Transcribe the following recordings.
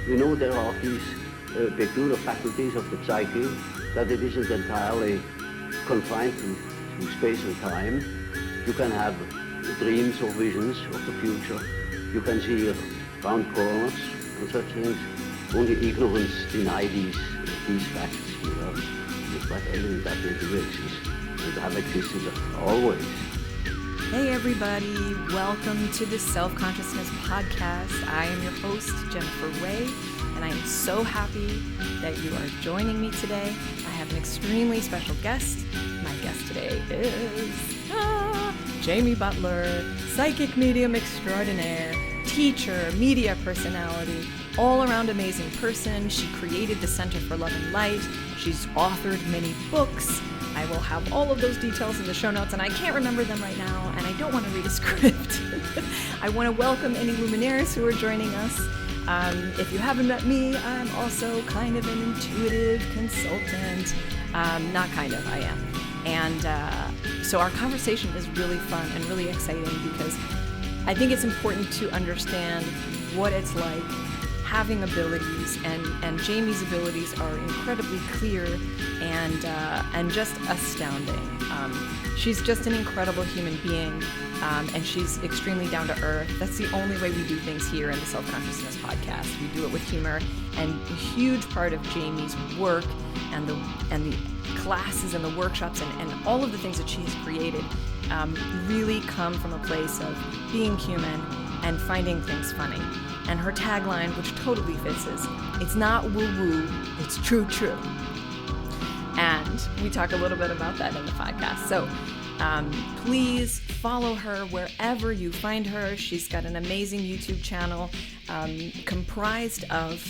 We know there are these peculiar faculties of the psyche, that it isn't entirely confined to space and time. You can have dreams or visions of the future. You can see round corners and such things. Only ignorance deny these facts. It's quite evident that they do exist and have existed always. Hey everybody, welcome to the Self-Consciousness Podcast. I am your host, Jennifer Ray, and I am so happy that you are joining me today. I have an extremely special guest. My guest today is Jamie Butler, psychic medium extraordinaire, teacher, media personality, all-around amazing person. She created the Center for Love and Light. She's authored many books. I will have all of those details in the show notes, and I can't remember them right now, and I don't want to read a script. I want to welcome any Luminaires who are joining us. If you haven't met me, I'm also kind of an intuitive consultant. Not kind of, I am. And so our conversation is really fun and really exciting because I think it's important to understand what it's like having abilities, and Jamie's abilities are incredibly clear and just astounding. She's just an incredible human being, and she's extremely down to earth. That's the only way we do things here in the Self-Consciousness Podcast. We do it with humor, and a huge part of Jamie's work and the classes and the workshops and all of the things that she's created really come from a place of being human and finding things funny. And her tagline, which totally fits, is, "It's not woo-woo, it's true." And we talk a little bit about that in the podcast. So please follow her wherever you find her. She's got an amazing YouTube channel comprised of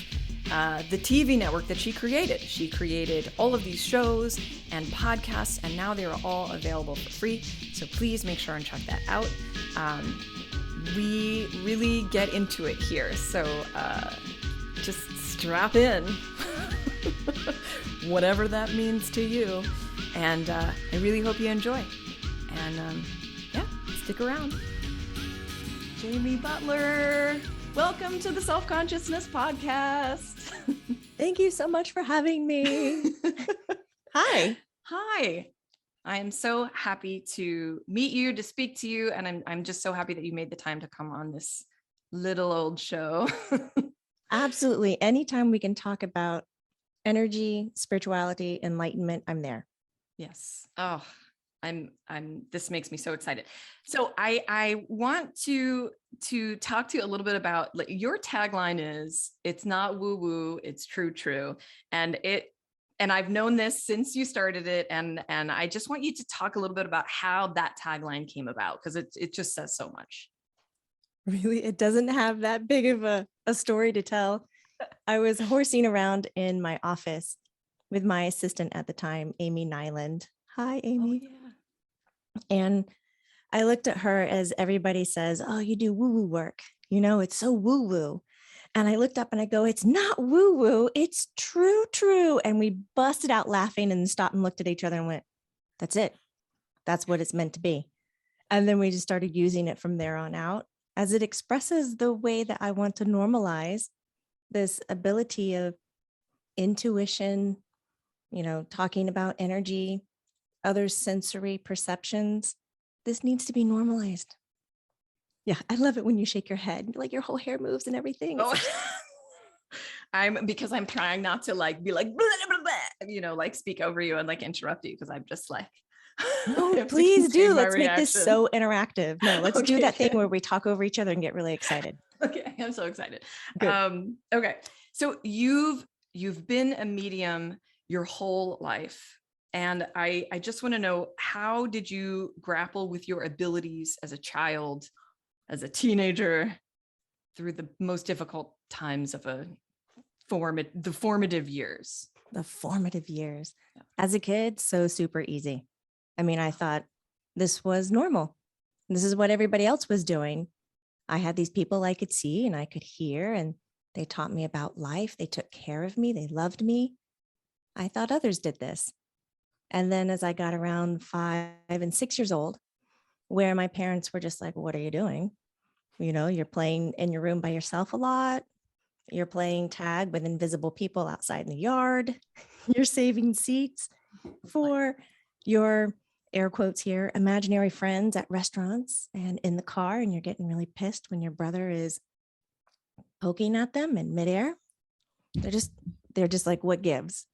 the TV network that she created. She created all of these shows and podcasts, and now they are all available for free. So please make sure and check that out. We really get into it here, so just strap in, whatever that means to you, and I really hope you enjoy, and yeah, stick around. Jamie Butler, welcome to the Self-Consciousness Podcast. Thank you so much for having me. Hi. I am so happy to meet you, to speak to you, and I'm just so happy that you made the time to come on this little old show. Absolutely. Anytime we can talk about energy, spirituality, enlightenment, I'm there. Yes. Oh, this makes me so excited. So I want to talk to you a little bit about, like, your tagline is, "It's not woo woo, it's true." And I've known this since you started it. And I just want you to talk a little bit about how that tagline came about, because it just says so much. Really, it doesn't have that big of a story to tell. I was horsing around in my office with my assistant at the time, Amy Nyland. Hi, Amy. Oh, yeah. And I looked at her, as everybody says, "Oh, you do woo-woo work. You know, it's so woo-woo." And I looked up and I go, "It's not woo-woo, it's true." And we busted out laughing and stopped and looked at each other and went, "That's it. That's what it's meant to be." And then we just started using it from there on out, as it expresses the way that I want to normalize this ability of intuition, talking about energy, other sensory perceptions. This needs to be normalized. Yeah, I love it when you shake your head, like your whole hair moves and everything. Oh. Because I'm trying not to be like, blah, blah, blah, like speak over you and like interrupt you, because I'm just like, no, please do. Let's make this so interactive. No, let's do that thing where we talk over each other and get really excited. Okay, I'm so excited. Okay, so you've been a medium your whole life. And I just want to know, how did you grapple with your abilities as a child, as a teenager, through the most difficult times of the formative years? The formative years. Yeah. As a kid, so super easy. I mean, I thought this was normal. This is what everybody else was doing. I had these people I could see and I could hear, and they taught me about life. They took care of me. They loved me. I thought others did this. And then as I got around 5 and 6 years old, where my parents were just like, "What are you doing? You're playing in your room by yourself a lot. You're playing tag with invisible people outside in the yard. You're saving seats for your, air quotes here, imaginary friends at restaurants and in the car, and you're getting really pissed when your brother is poking at them in midair. They're just like, what gives?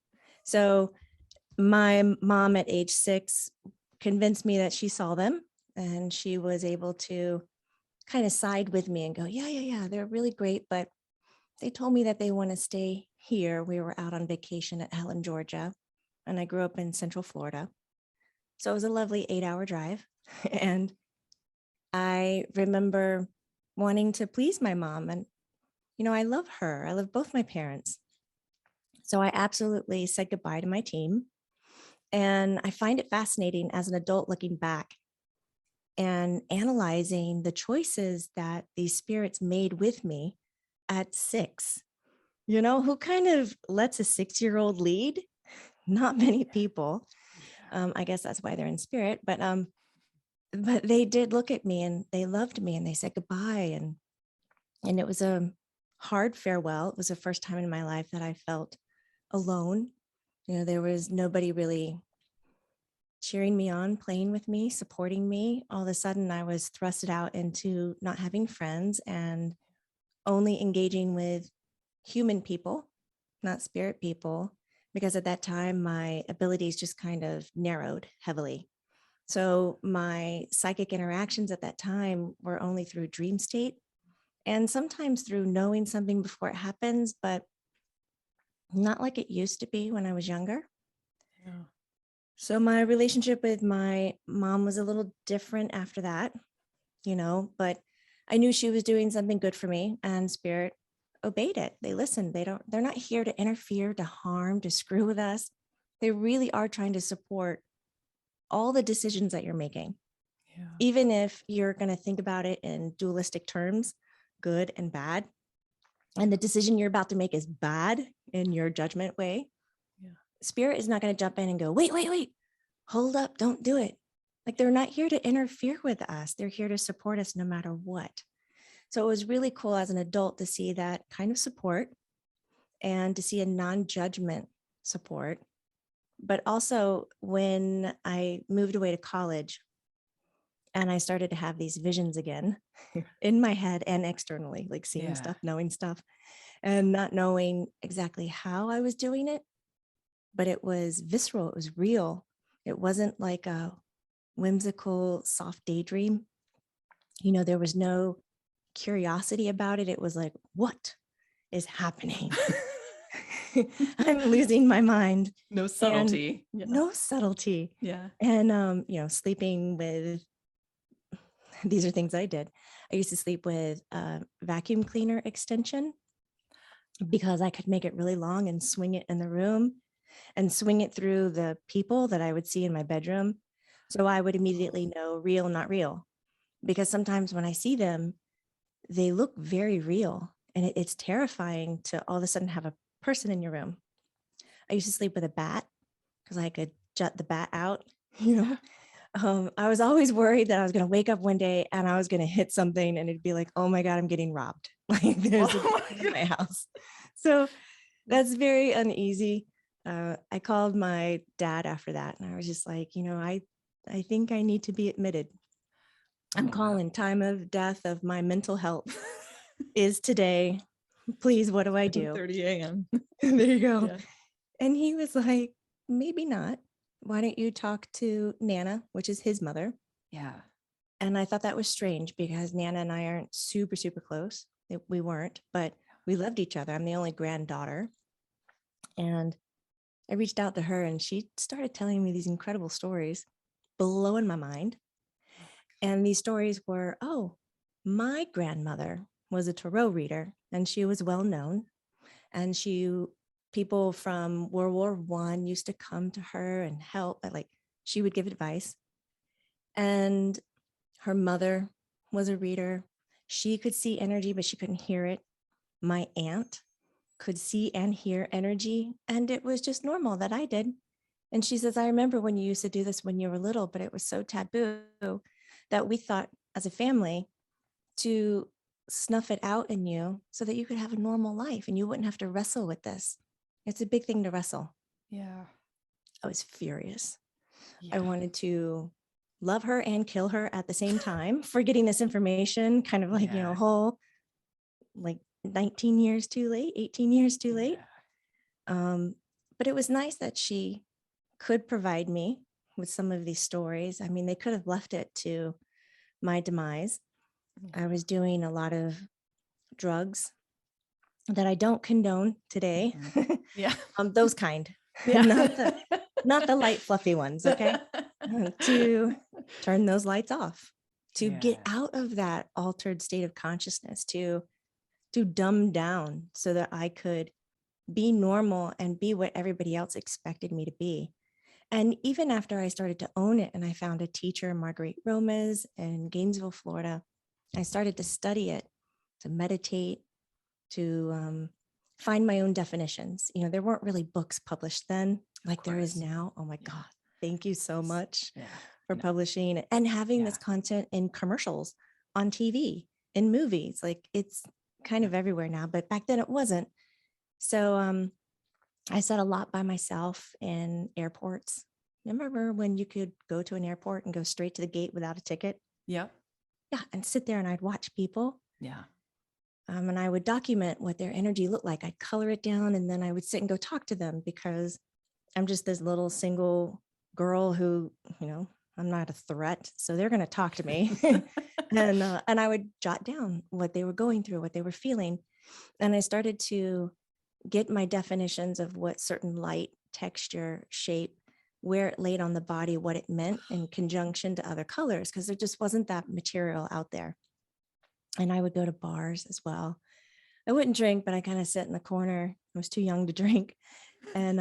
So my mom at age 6 convinced me that she saw them, and she was able to kind of side with me and go, yeah, they're really great, but they told me that they want to stay here. We were out on vacation at Helen, Georgia, and I grew up in Central Florida. So it was a lovely 8-hour drive. And I remember wanting to please my mom. And, I love her. I love both my parents. So I absolutely said goodbye to my team. And I find it fascinating as an adult looking back and analyzing the choices that these spirits made with me at 6. Who kind of lets a 6-year-old lead? Not many people. I guess that's why they're in spirit, but they did look at me and they loved me and they said goodbye. And it was a hard farewell. It was the first time in my life that I felt alone. There was nobody really cheering me on, playing with me, supporting me. All of a sudden I was thrusted out into not having friends and only engaging with human people, not spirit people, because at that time my abilities just kind of narrowed heavily. So my psychic interactions at that time were only through dream state and sometimes through knowing something before it happens, but not like it used to be when I was younger. Yeah. So my relationship with my mom was a little different after that, but I knew she was doing something good for me, and spirit obeyed it. They listened. They're not here to interfere, to harm, to screw with us. They really are trying to support all the decisions that you're making. Yeah. Even if you're going to think about it in dualistic terms, good and bad, and the decision you're about to make is bad in your judgment way, spirit is not going to jump in and go, wait, hold up, don't do it. Like, they're not here to interfere with us. They're here to support us no matter what. So it was really cool as an adult to see that kind of support and to see a non-judgment support. But also when I moved away to college and I started to have these visions again in my head and externally, like seeing stuff, knowing stuff, and not knowing exactly how I was doing it, but it was visceral, it was real. It wasn't like a whimsical, soft daydream. There was no curiosity about it. It was like, what is happening? I'm losing my mind. No subtlety. No subtlety. Yeah. And, sleeping with, these are things I did. I used to sleep with a vacuum cleaner extension because I could make it really long and swing it in the room and swing it through the people that I would see in my bedroom. So I would immediately know real, not real, because sometimes when I see them, they look very real, and it's terrifying to all of a sudden have a person in your room. I used to sleep with a bat because I could jut the bat out. I was always worried that I was going to wake up one day and I was going to hit something and it'd be like, oh my God, I'm getting robbed. Like, there's a bat in my house. So that's very uneasy. I called my dad after that and I was just like, I think I need to be admitted. I'm calling. Time of death of my mental health is today. Please, what do I do? 30 a.m. There you go. Yeah. And he was like, maybe not. Why don't you talk to Nana, which is his mother? Yeah. And I thought that was strange because Nana and I aren't super, super close. We weren't, but we loved each other. I'm the only granddaughter. And I reached out to her and she started telling me these incredible stories, blowing my mind. And these stories were, my grandmother was a tarot reader and she was well known. And people from World War I used to come to her and help. She would give advice. And her mother was a reader. She could see energy, but she couldn't hear it. My aunt could see and hear energy, and it was just normal that I did. And she says, I remember when you used to do this when you were little, but it was so taboo that we thought as a family to snuff it out in you so that you could have a normal life and you wouldn't have to wrestle with this. It's a big thing to wrestle. Yeah. I was furious. Yeah. I wanted to love her and kill her at the same time for getting this information, kind of like, Yeah. whole like 19 years too late, 18 years too late. But it was nice that she could provide me with some of these stories. I mean, they could have left it to my demise. I was doing a lot of drugs that I don't condone today. Yeah. Those kind, Yeah. not the light, fluffy ones. Okay. To turn those lights off, to get out of that altered state of consciousness, to dumb down so that I could be normal and be what everybody else expected me to be. And even after I started to own it and I found a teacher, Marguerite Romas in Gainesville, Florida, I started to study it, to meditate, to find my own definitions. There weren't really books published then like there is now. Oh my God. Thank you so much for publishing and having this content in commercials, on TV, in movies. Like it's kind of everywhere now, but back then it wasn't. So I sat a lot by myself in airports. Remember when you could go to an airport and go straight to the gate without a ticket? Yep. Yeah. And sit there and I'd watch people. Yeah. And I would document what their energy looked like. I'd color it down and then I would sit and go talk to them because I'm just this little single girl who, I'm not a threat. So they're going to talk to me. and I would jot down what they were going through, what they were feeling. And I started to get my definitions of what certain light, texture, shape, where it laid on the body, what it meant in conjunction to other colors, because there just wasn't that material out there. And I would go to bars as well. I wouldn't drink, but I kind of sit in the corner. I was too young to drink. And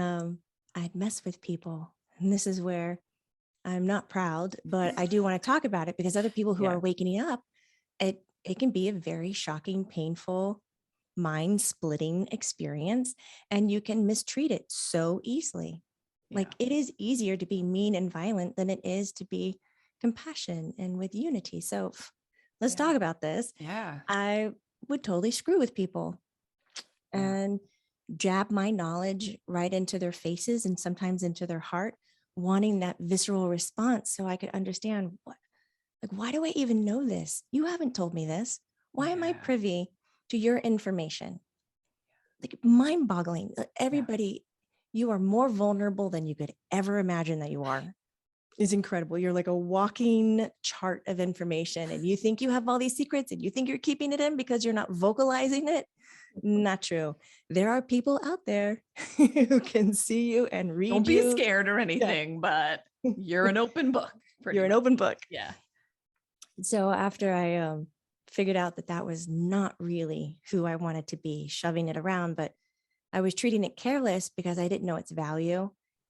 I'd mess with people. And this is where I'm not proud, but I do want to talk about it because other people who are waking up, it can be a very shocking, painful, mind-splitting experience. And you can mistreat it so easily. Like it is easier to be mean and violent than it is to be compassion and with unity. So let's talk about this. Yeah. I would totally screw with people and jab my knowledge right into their faces and sometimes into their heart, wanting that visceral response so I could understand why do I even know this? You haven't told me this. Why am I privy to your information? Like mind-boggling. Everybody, you are more vulnerable than you could ever imagine that you are. It's incredible. You're like a walking chart of information and you think you have all these secrets and you think you're keeping it in because you're not vocalizing it. Not true. There are people out there who can see you and read you. Don't be scared or anything, but you're an open book. You're an open book. Yeah. So after I figured out that was not really who I wanted to be, shoving it around, but I was treating it careless because I didn't know its value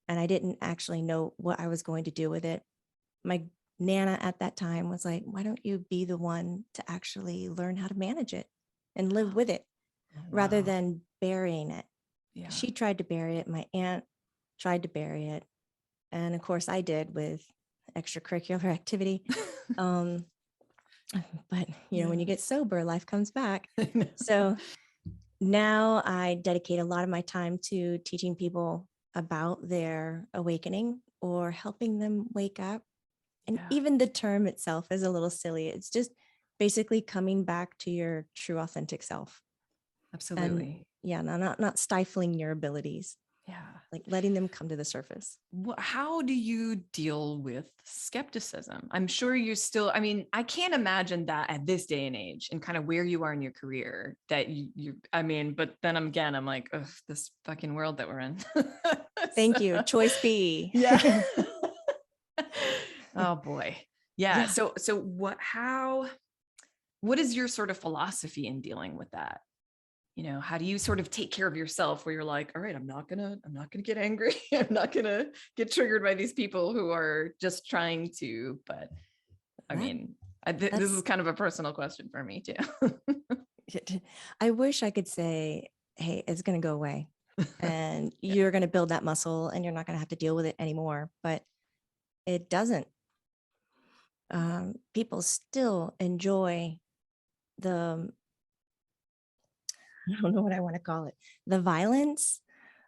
and I didn't actually know what I was going to do with it. My Nana at that time was like, why don't you be the one to actually learn how to manage it and live with it rather than burying it? Yeah. She tried to bury it. My aunt tried to bury it. And of course I did with extracurricular activity. But when you get sober, life comes back. So now I dedicate a lot of my time to teaching people about their awakening or helping them wake up. And even the term itself is a little silly. It's just basically coming back to your true authentic self. Absolutely. And, not stifling your abilities. Yeah. Like letting them come to the surface. How do you deal with skepticism? I'm sure you're still, I can't imagine that at this day and age and kind of where you are in your career that but then I'm like, ugh, this fucking world that we're in. Thank you. Choice B. Yeah. Oh boy. Yeah. So what is your sort of philosophy in dealing with that? How do you sort of take care of yourself where you're like, all right, I'm not gonna get angry. I'm not gonna get triggered by these people who are just trying to, but this is kind of a personal question for me too. I wish I could say, hey, it's going to go away and you're going to build that muscle and you're not going to have to deal with it anymore, but it doesn't. People still enjoy the I don't know what I want to call it, the violence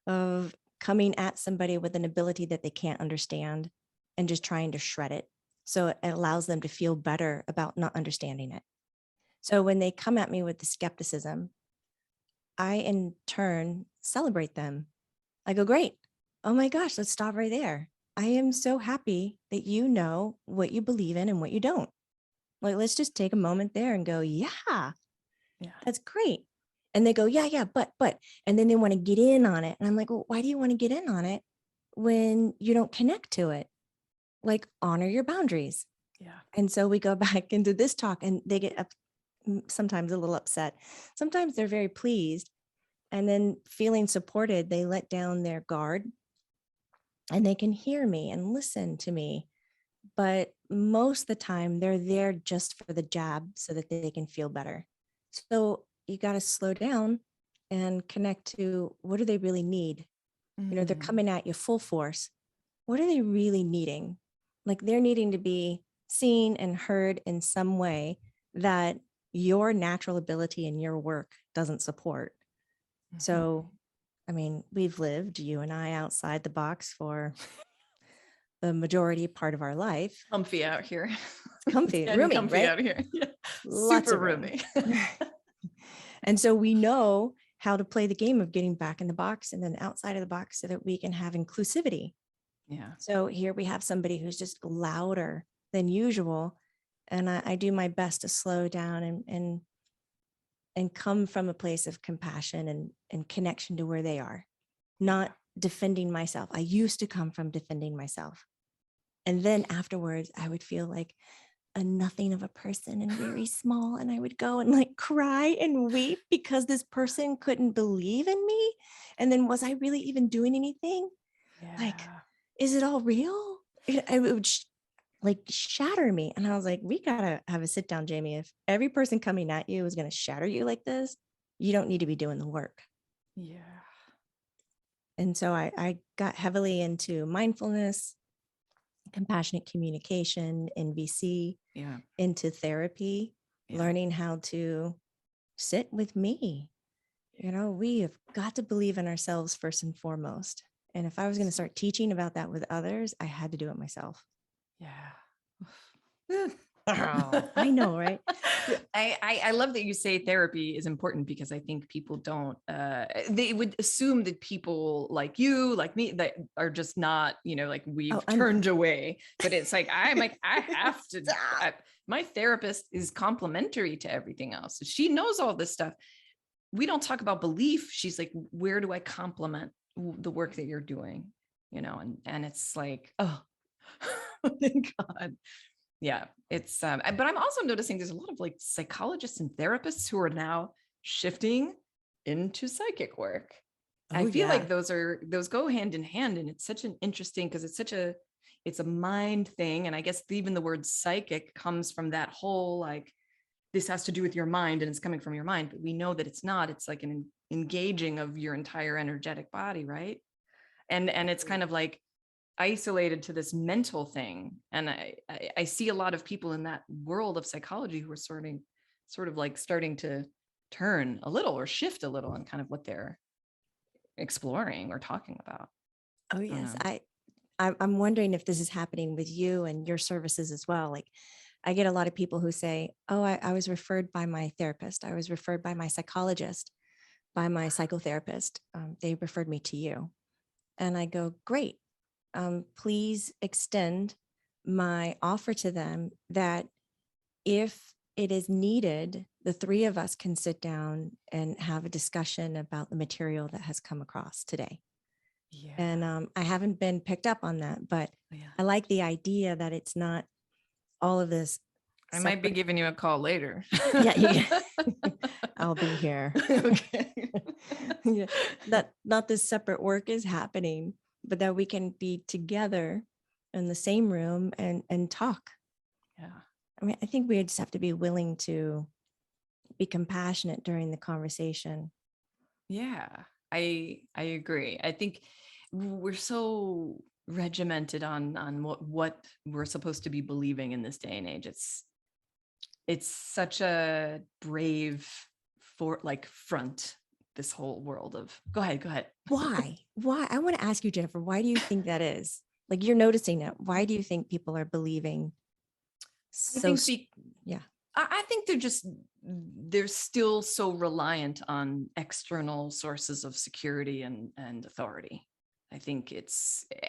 of coming at somebody with an ability that they can't understand and just trying to shred it. So it allows them to feel better about not understanding it. So when they come at me with the skepticism, I in turn celebrate them. I go, great. Oh my gosh, let's stop right there. I am so happy that you know what you believe in and what you don't. Like, let's just take a moment there and go, yeah, that's great. And they go, yeah, but, and then they want to get in on it. And I'm like, well, why do you want to get in on it when you don't connect to it? Like, honor your boundaries. Yeah. And so we go back into this talk and they get sometimes a little upset. Sometimes they're very pleased. And then feeling supported, they let down their guard and they can hear me and listen to me. But most of the time they're there just for the jab so that they can feel better. So you got to slow down and connect to what do they really need? You know, they're coming at you full force. What are they really needing? Like, they're needing to be seen and heard in some way that your natural ability and your work doesn't support. So, I mean, we've lived, you and I, outside the box for the majority part of our life. Comfy out here. Comfy, roomy, comfy right? out here. Yeah. Lots Super of room. roomy. And so we know how to play the game of getting back in the box and then outside of the box so that we can have inclusivity. Yeah. So here we have somebody who's just louder than usual. And I do my best to slow down and come from a place of compassion and connection to where they are, not defending myself. I used to come from defending myself. And then afterwards, I would feel like a nothing of a person and very small. And I would go and like cry and weep because this person couldn't believe in me. And then was I really even doing anything? Yeah. Like, is it all real? It would like shatter me. And I was like, we gotta have a sit down, Jamie. If every person coming at you is going to shatter you like this, you don't need to be doing the work. Yeah. And so I got heavily into mindfulness, compassionate communication, NVC, into therapy, learning how to sit with me. You know, we have got to believe in ourselves first and foremost. And if I was going to start teaching about that with others, I had to do it myself. Yeah. I know, right? I love that you say therapy is important because I think people don't, they would assume that people like you, like me, that are just not, you know, like we've turned away, but it's like, I have to, my therapist is complementary to everything else. She knows all this stuff. We don't talk about belief. She's like, where do I complement the work that you're doing? You know, and it's like, oh, thank God. Yeah, it's but I'm also noticing there's a lot of like psychologists and therapists who are now shifting into psychic work. I feel like those go hand in hand, and it's such an interesting because it's a mind thing, and I guess even the word psychic comes from that whole like this has to do with your mind and it's coming from your mind, but we know that it's not. It's like an engaging of your entire energetic body, right? And it's kind of like isolated to this mental thing. And I see a lot of people in that world of psychology who are sort of like starting to turn a little or shift a little on kind of what they're exploring or talking about. Oh, yes. I'm wondering if this is happening with you and your services as well. Like, I get a lot of people who say, oh, I was referred by my therapist. I was referred by my psychologist, by my psychotherapist. They referred me to you. And I go, great. Please extend my offer to them that if it is needed, the three of us can sit down and have a discussion about the material that has come across today. Yeah. And I haven't been picked up on that, but I like the idea that it's not all of this. I might be giving you a call later. Yeah. I'll be here. Okay. That not this separate work is happening, but that we can be together in the same room and talk. Yeah. I mean, I think we just have to be willing to be compassionate during the conversation. Yeah, I agree. I think we're so regimented on what we're supposed to be believing in this day and age. It's such a brave front this whole world of, go ahead. Why? I want to ask you, Jennifer, why do you think that is? Like, you're noticing it. Why do you think people are believing I think they're still so reliant on external sources of security and authority. I think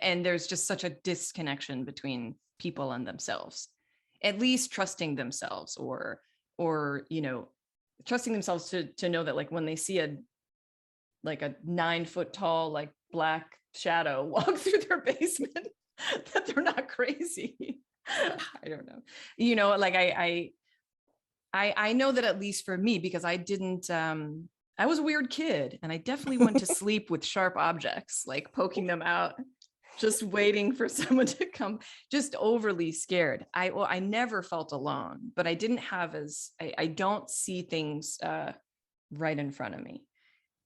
and there's just such a disconnection between people and themselves, at least trusting themselves or, trusting themselves to know that, like, when they see a 9-foot tall, like, black shadow walk through their basement, that they're not crazy. I don't know. Like, I know that, at least for me, because I didn't, I was a weird kid, and I definitely went to sleep with sharp objects, like poking them out, just waiting for someone to come, just overly scared. I never felt alone, but I didn't have I don't see things right in front of me.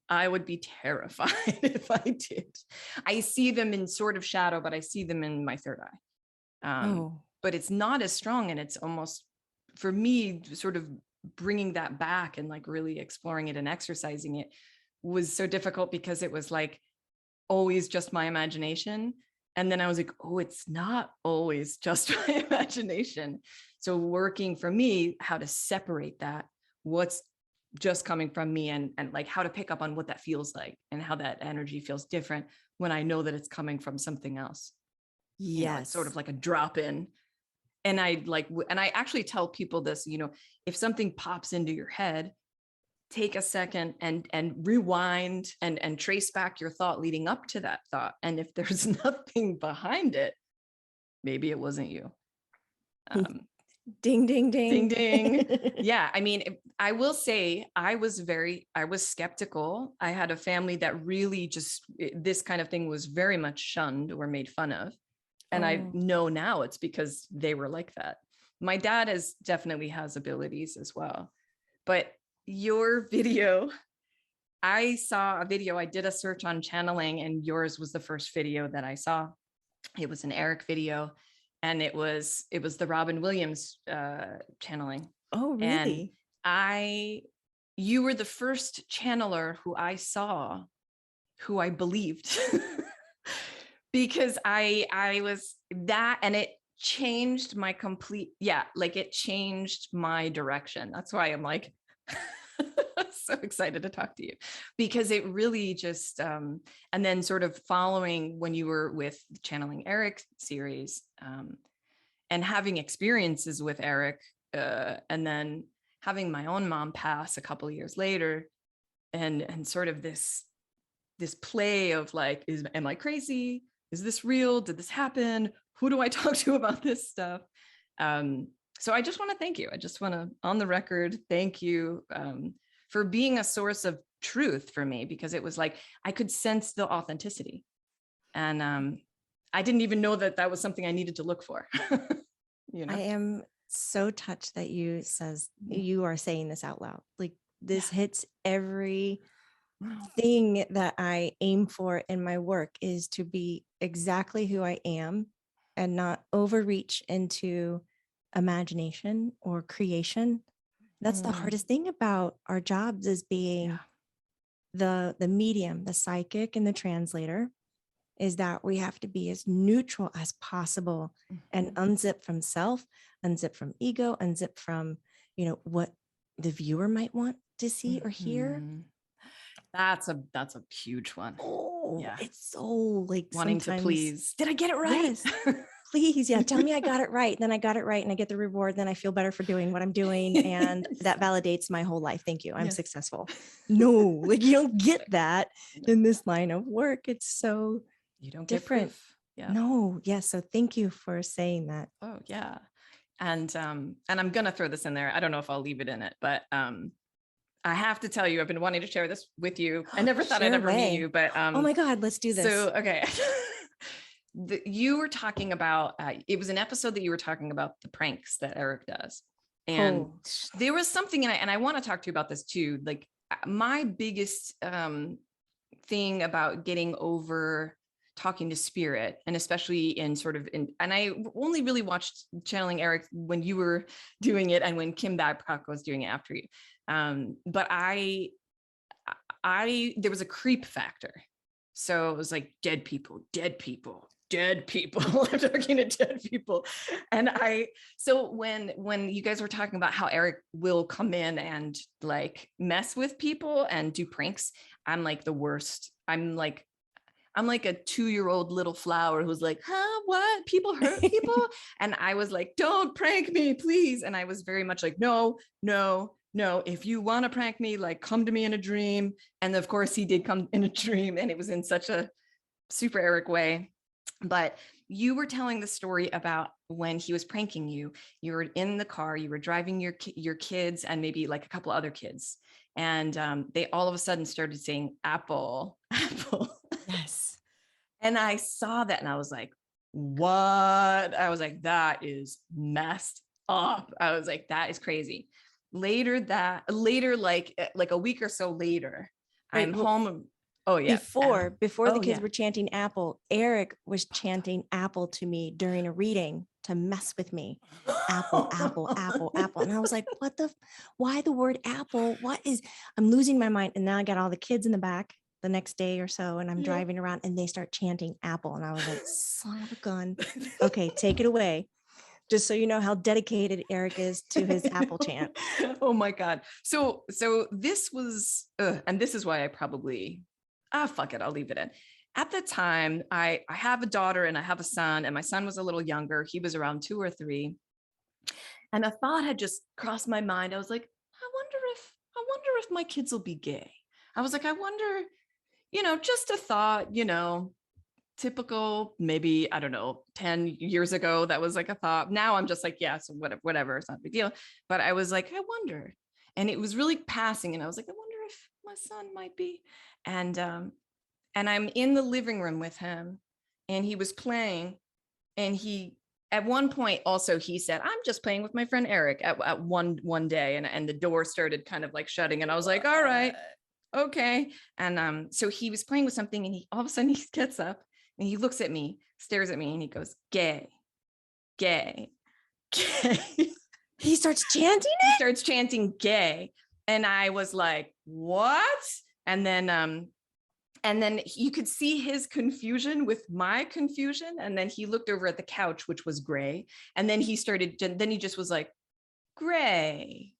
I would be terrified if I did. I see them in sort of shadow, but I see them in my third eye. But it's not as strong, and it's almost, for me, sort of bringing that back and, like, really exploring it and exercising it was so difficult, because it was, like, always just my imagination. And then I was like, oh, it's not always just my imagination. So working, for me, how to separate that, what's just coming from me, and like how to pick up on what that feels like, and how that energy feels different when I know that it's coming from something else. Yes. It's sort of like a drop in. And I actually tell people this, if something pops into your head, take a second and rewind and trace back your thought leading up to that thought. And if there's nothing behind it, maybe it wasn't you. Ding, ding, ding. Ding, ding. Yeah. I mean, I will say I was skeptical. I had a family that really this kind of thing was very much shunned or made fun of. And I know now it's because they were like that. My dad definitely has abilities as well. But your video, I saw a video, I did a search on channeling, and yours was the first video that I saw. It was an Eric video, and it was the Robin Williams channeling. Oh, really? And you were the first channeler who I saw, who I believed. Because I was that, and it changed my it changed my direction. That's why I'm like so excited to talk to you, because it really just, and then sort of following when you were with Channeling Eric series, and having experiences with Eric, and then having my own mom pass a couple of years later, and sort of this play of like, am I crazy? Is this real? Did this happen? Who do I talk to about this stuff? So I just want to thank you. I just want to, on the record, thank you for being a source of truth for me, because it was like, I could sense the authenticity. And I didn't even know that was something I needed to look for. I am so touched that you are saying this out loud. Like, this hits every thing that I aim for in my work, is to be exactly who I am and not overreach into imagination or creation. That's the hardest thing about our jobs, is being the medium, the psychic, and the translator, is that we have to be as neutral as possible and unzip from self, unzip from ego, unzip from, what the viewer might want to see or hear. That's a huge one. Oh, yeah. It's so like wanting to please. Did I get it right? Yes. Please. Yeah. Tell me I got it right. Then I got it right, and I get the reward. Then I feel better for doing what I'm doing. And that validates my whole life. Thank you. I'm successful. No, like, you don't get that in this line of work. It's so you don't different. Get proof. Yeah. No. Yeah. So thank you for saying that. Oh yeah. And I'm going to throw this in there. I don't know if I'll leave it in it, but, I have to tell you, I've been wanting to share this with you. I never thought I'd ever meet you, but oh my God, let's do this. So, okay. You were talking about, it was an episode that you were talking about the pranks that Eric does. And there was something, and I want to talk to you about this too. Like, my biggest thing about getting over talking to spirit, and especially in sort of and I only really watched Channeling Eric when you were doing it and when Kim Babcock was doing it after you. But there was a creep factor. So it was like dead people. I'm talking to dead people. And so when you guys were talking about how Eric will come in and like mess with people and do pranks, I'm like the worst. I'm like a 2-year-old little flower who's like, huh, what? People hurt people? And I was like, don't prank me, please. And I was very much like, no. If you want to prank me, like come to me in a dream. And of course he did come in a dream, and it was in such a super Eric way. But you were telling the story about when he was pranking you. You were in the car, you were driving your kids and maybe like a couple other kids. And they all of a sudden started saying apple. Yes. And I saw that and I was like, what? I was like, that is messed up. I was like, that is crazy. Later, like a week or so later, I'm home. Oh yeah. Before the kids were chanting apple, Eric was chanting apple to me during a reading to mess with me. Apple. And I was like, why the word apple? I'm losing my mind. And now I got all the kids in the back the next day or so, and I'm driving around and they start chanting apple. And I was like, son of a gun. Okay, take it away. Just so you know how dedicated Eric is to his apple chant. Oh my God. So this was, and this is why I probably, fuck it, I'll leave it in. At the time, I have a daughter and I have a son, and my son was a little younger. He was around 2 or 3. And a thought had just crossed my mind. I was like, I wonder if my kids will be gay. I was like, I wonder, just a thought, typical, maybe, I don't know, 10 years ago, that was like a thought. Now I'm just like, yeah, so whatever, it's not a big deal. But I was like, I wonder. And it was really passing. And I was like, I wonder if my son might be. And I'm in the living room with him, and he was playing. And at one point also, he said, I'm just playing with my friend Eric at one day. And the door started kind of like shutting. And I was like, all right, okay. And so he was playing with something, and all of a sudden he gets up and he looks at me, stares at me, and he goes, gay. He starts chanting it? He starts chanting gay. And I was like, what? And then you could see his confusion with my confusion. And then he looked over at the couch, which was gray. And then he just was like, gray.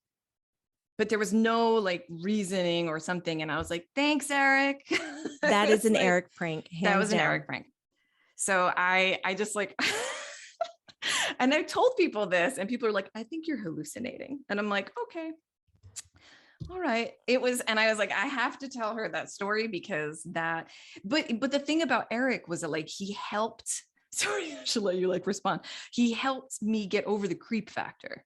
But there was no like reasoning or something. And I was like, thanks, Eric. That is an Eric prank. That was an Eric prank. So I just like, and I told people this, and people are like, I think you're hallucinating. And I'm like, okay, all right. And I was like, I have to tell her that story because but the thing about Eric was that like, he helped, sorry, I should let you like respond. He helped me get over the creep factor.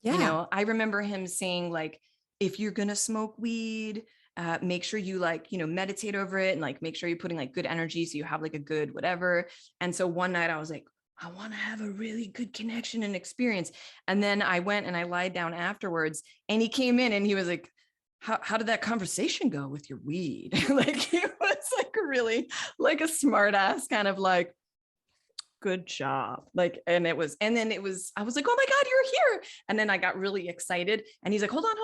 Yeah. I remember him saying like, if you're going to smoke weed, make sure you like, meditate over it, and like, make sure you're putting like good energy, so you have like a good whatever. And so one night I was like, I want to have a really good connection and experience. And then I went and I lied down afterwards, and he came in and he was like, how did that conversation go with your weed? Like, he was like really like a smart ass kind of like, good job. Like, and I was like, oh my God, you're here. And then I got really excited, and he's like, hold on.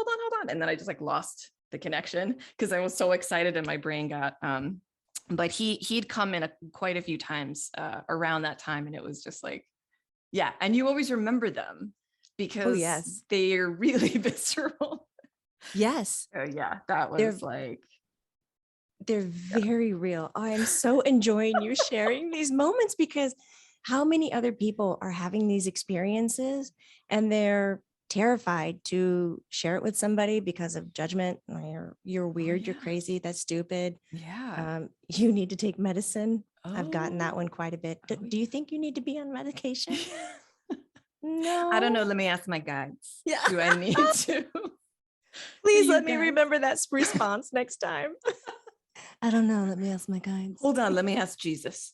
And then I just like lost the connection because I was so excited, and my brain got, but he'd come in quite a few times around that time. And it was just like, yeah. And you always remember them because they're really visceral. Yes. So yeah, that was they're very real. I am so enjoying you sharing these moments, because how many other people are having these experiences and they're terrified to share it with somebody because of judgment. You're weird, you're crazy, that's stupid. Yeah. You need to take medicine. I've gotten that one quite a bit. Do you think you need to be on medication? No. I don't know. Let me ask my guides. Yeah. Do I need to? Please let me remember that response next time. I don't know. Let me ask my guides. Hold on. Let me ask Jesus.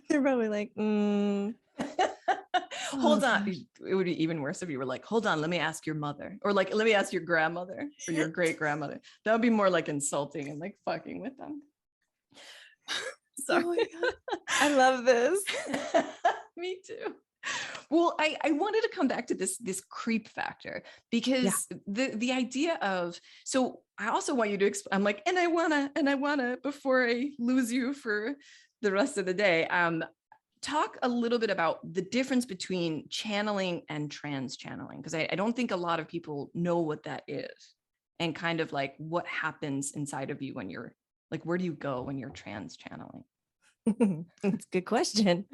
They're probably like, hold on. It would be even worse if you were like, hold on, let me ask your mother, or like, let me ask your grandmother or your great grandmother. That would be more like insulting and like fucking with them. Sorry. Oh my God. I love this. Me too. Well, I wanted to come back to this creep factor, because the idea of, so I also want you to I'm like, and I wanna, before I lose you for the rest of the day, talk a little bit about the difference between channeling and trance channeling, because I don't think a lot of people know what that is, and kind of like what happens inside of you when you're like, where do you go when you're trance channeling? That's a good question.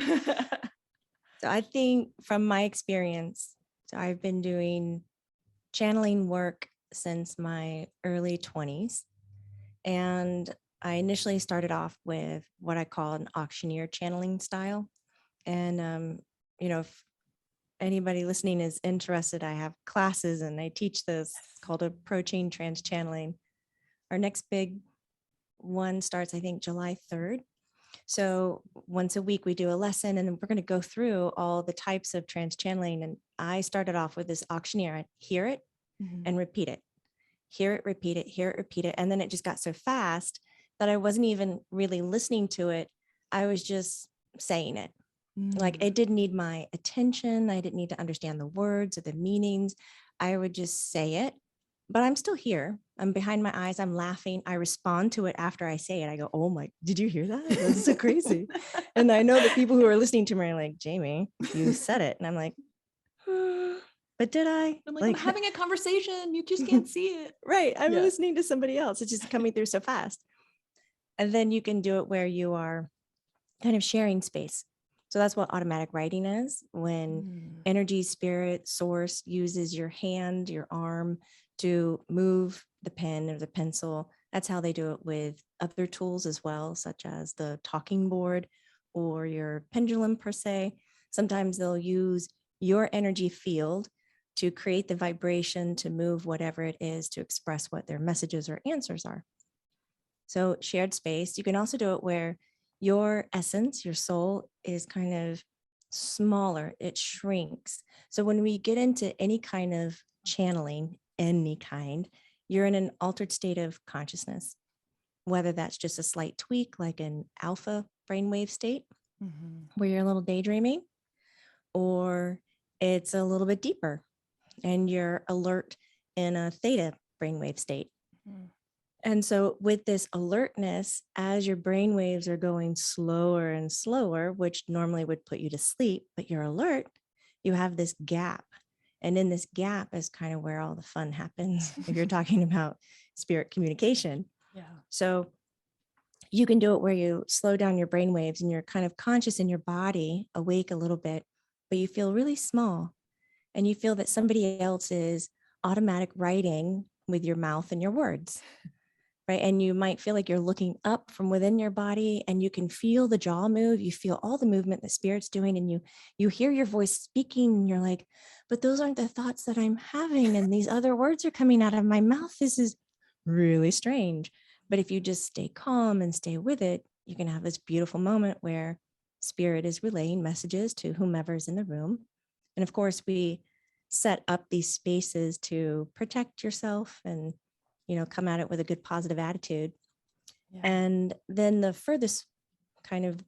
So I think from my experience, so I've been doing channeling work since my early 20s. And I initially started off with what I call an auctioneer channeling style. And, if anybody listening is interested, I have classes and I teach this. It's called Approaching Trance Channeling. Our next big one starts, I think, July 3rd. So once a week we do a lesson, and then we're going to go through all the types of trance channeling. And I started off with this auctioneer. I hear it and repeat it, hear it, repeat it, hear it, repeat it. And then it just got so fast that I wasn't even really listening to it. I was just saying it. Like, it didn't need my attention. I didn't need to understand the words or the meanings. I would just say it, but I'm still here. I'm behind my eyes. I'm laughing. I respond to it after I say it. I go, oh my, did you hear that? That's so crazy. And I know that people who are listening to me are like, Jamie, you said it. And I'm like, but did I? I'm like, I'm having a conversation. You just can't see it. Right. I'm listening to somebody else. It's just coming through so fast. And then you can do it where you are kind of sharing space. So that's what automatic writing is, when energy, spirit, source uses your hand, your arm to move the pen or the pencil. That's how they do it with other tools as well, such as the talking board or your pendulum per se. Sometimes they'll use your energy field to create the vibration to move whatever it is to express what their messages or answers are. So shared space. You can also do it where your essence, your soul, is kind of smaller. It shrinks. So when we get into any kind of channeling, any kind, you're in an altered state of consciousness, whether that's just a slight tweak, like an alpha brainwave state, where you're a little daydreaming, or it's a little bit deeper and you're alert in a theta brainwave state. And so with this alertness, as your brain waves are going slower and slower, which normally would put you to sleep, but you're alert, you have this gap. And in this gap is kind of where all the fun happens if you're talking about spirit communication. Yeah. So you can do it where you slow down your brain waves and you're kind of conscious in your body, awake a little bit, but you feel really small. And you feel that somebody else is automatic writing with your mouth and your words. Right. And you might feel like you're looking up from within your body and you can feel the jaw move. You feel all the movement that spirit's doing, and you hear your voice speaking, and you're like, but those aren't the thoughts that I'm having. And these other words are coming out of my mouth. This is really strange. But if you just stay calm and stay with it, you can have this beautiful moment where spirit is relaying messages to whomever's in the room. And of course, we set up these spaces to protect yourself and come at it with a good positive attitude. Yeah. And then the furthest kind of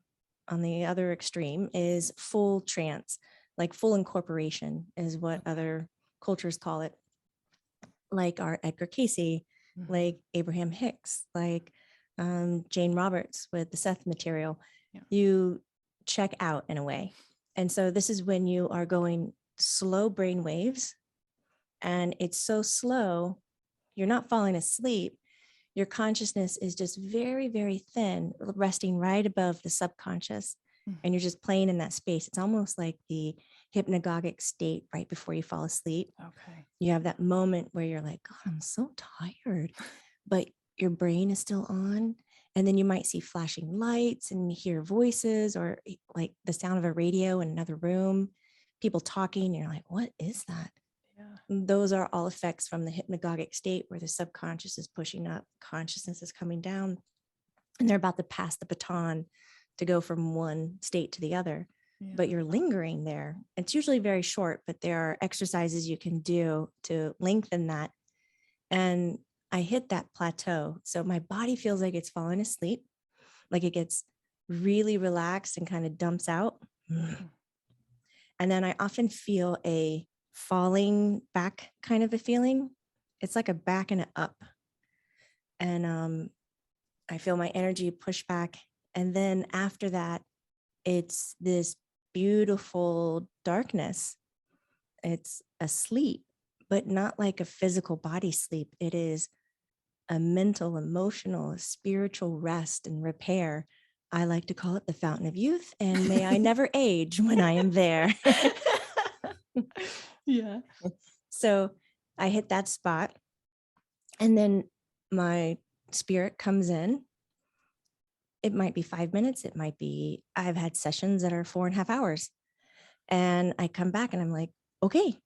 on the other extreme is full trance, like full incorporation is what other cultures call it. Like our Edgar Cayce, like Abraham Hicks, like Jane Roberts with the Seth material. Yeah. You check out in a way. And so this is when you are going slow brain waves, and it's so slow, you're not falling asleep. Your consciousness is just very, very thin, resting right above the subconscious. And you're just playing in that space. It's almost like the hypnagogic state right before you fall asleep. Okay. You have that moment where you're like, God, I'm so tired, but your brain is still on. And then you might see flashing lights and hear voices, or like the sound of a radio in another room, people talking. And you're like, what is that? Those are all effects from the hypnagogic state where the subconscious is pushing up, consciousness is coming down, and they're about to pass the baton to go from one state to the other. Yeah. But you're lingering there. It's usually very short, but there are exercises you can do to lengthen that. And I hit that plateau. So my body feels like it's falling asleep, like it gets really relaxed and kind of dumps out. And then I often feel a falling back kind of a feeling. It's like a back and an up. And I feel my energy push back. And then after that, it's this beautiful darkness. It's a sleep, but not like a physical body sleep. It is a mental, emotional, spiritual rest and repair. I like to call it the fountain of youth, and may I never age when I am there. Yeah. So I hit that spot, and then my spirit comes in. It might be 5 minutes. It might be, I've had sessions that are 4.5 hours. And I come back and I'm like, okay,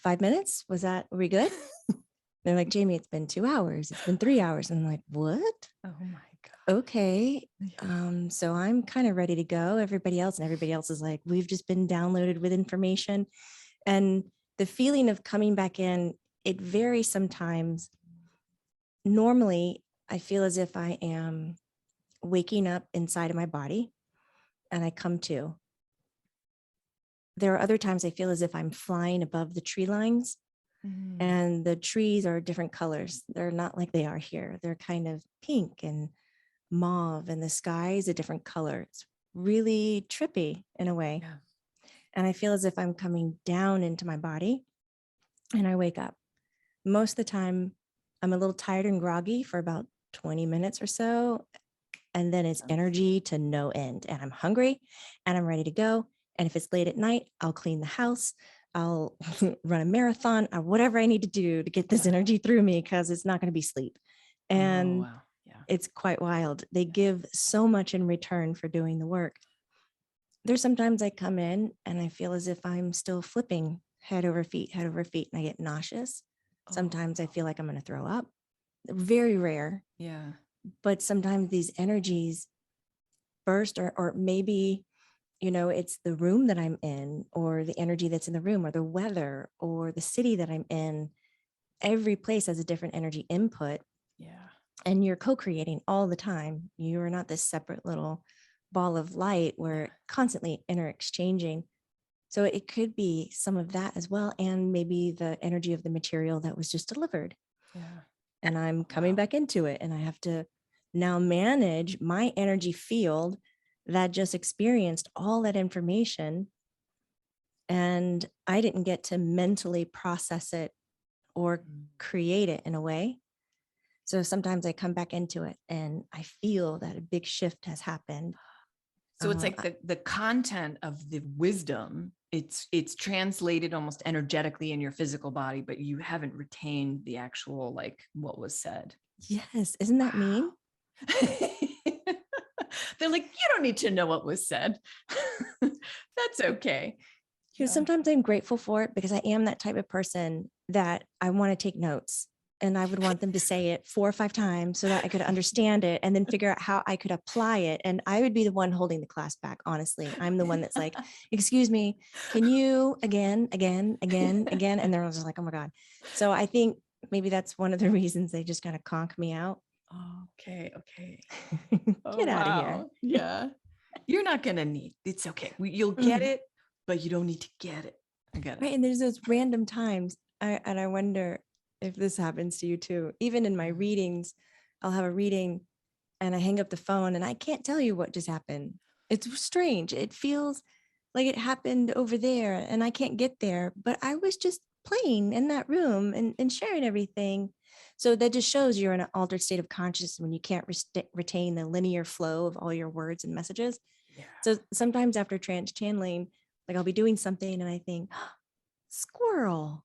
5 minutes. Were we good? They're like, Jamie, it's been 2 hours. It's been 3 hours. And I'm like, what? Oh my God. Okay. So I'm kind of ready to go. Everybody else is like, we've just been downloaded with information. And the feeling of coming back in, it varies sometimes. Normally, I feel as if I am waking up inside of my body and I come to. There are other times I feel as if I'm flying above the tree lines, and the trees are different colors. They're not like they are here. They're kind of pink and mauve, and the sky is a different color. It's really trippy in a way. Yeah. And I feel as if I'm coming down into my body and I wake up. Most of the time, I'm a little tired and groggy for about 20 minutes or so. And then it's energy to no end. And I'm hungry and I'm ready to go. And if it's late at night, I'll clean the house. I'll run a marathon or whatever I need to do to get this energy through me, because it's not going to be sleep. And it's quite wild. They give so much in return for doing the work. There's sometimes I come in and I feel as if I'm still flipping head over feet, and I get nauseous. Sometimes I feel like I'm going to throw up. Very rare. Yeah. But sometimes these energies burst, or maybe, it's the room that I'm in, or the energy that's in the room, or the weather, or the city that I'm in. Every place has a different energy input. Yeah. And you're co-creating all the time. You are not this separate little ball of light. We're constantly inter-exchanging. So it could be some of that as well. And maybe the energy of the material that was just delivered. Yeah. And I'm coming back into it, and I have to now manage my energy field that just experienced all that information. And I didn't get to mentally process it or create it in a way. So sometimes I come back into it and I feel that a big shift has happened. So it's like the content of the wisdom, it's translated almost energetically in your physical body, but you haven't retained the actual, like, what was said. Yes. Isn't that mean? They're like, you don't need to know what was said. That's okay. Sometimes I'm grateful for it, because I am that type of person that I want to take notes, and I would want them to say it 4 or 5 times so that I could understand it and then figure out how I could apply it. And I would be the one holding the class back. Honestly, I'm the one that's like, excuse me, can you again? And they're just like, oh my God. So I think maybe that's one of the reasons they just kind of conk me out. Okay. Get out of here. Yeah. You're not going to need, it's okay. You'll get it, but you don't need to get it. I get it. Right. And there's those random times. I wonder if this happens to you too. Even in my readings, I'll have a reading and I hang up the phone and I can't tell you what just happened. It's strange. It feels like it happened over there and I can't get there, but I was just playing in that room and sharing everything. So that just shows you're in an altered state of consciousness when you can't retain the linear flow of all your words and messages. Yeah. So sometimes after trance channeling, like I'll be doing something and I think, squirrel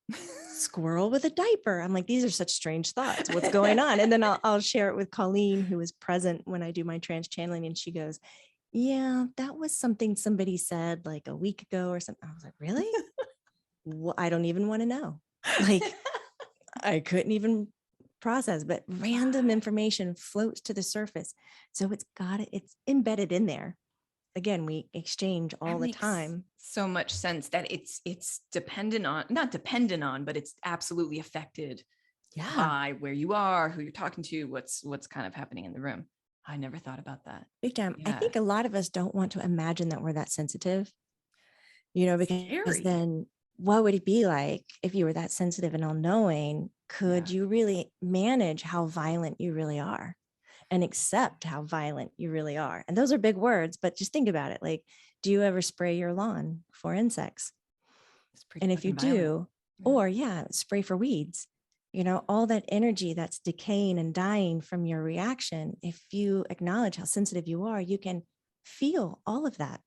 with a diaper. I'm like, these are such strange thoughts. What's going on? And then I'll share it with Colleen, who is present when I do my trance channeling. And she goes, yeah, that was something somebody said like a week ago or something. I was like, really? Well, I don't even want to know. Like, I couldn't even process, but random information floats to the surface. So it's embedded in there. Again, we exchange all the time. So much sense that it's not dependent on, but it's absolutely affected by where you are, who you're talking to, what's kind of happening in the room. I never thought about that. Big time. Yeah. I think a lot of us don't want to imagine that we're that sensitive. because Scary. then what would it be like if you were that sensitive and all-knowing? Could you really manage how violent you really are and accept how violent you really are? And those are big words, but just think about it. Like, do you ever spray your lawn for insects? And if you do, or spray for weeds, all that energy that's decaying and dying from your reaction, if you acknowledge how sensitive you are, you can feel all of that.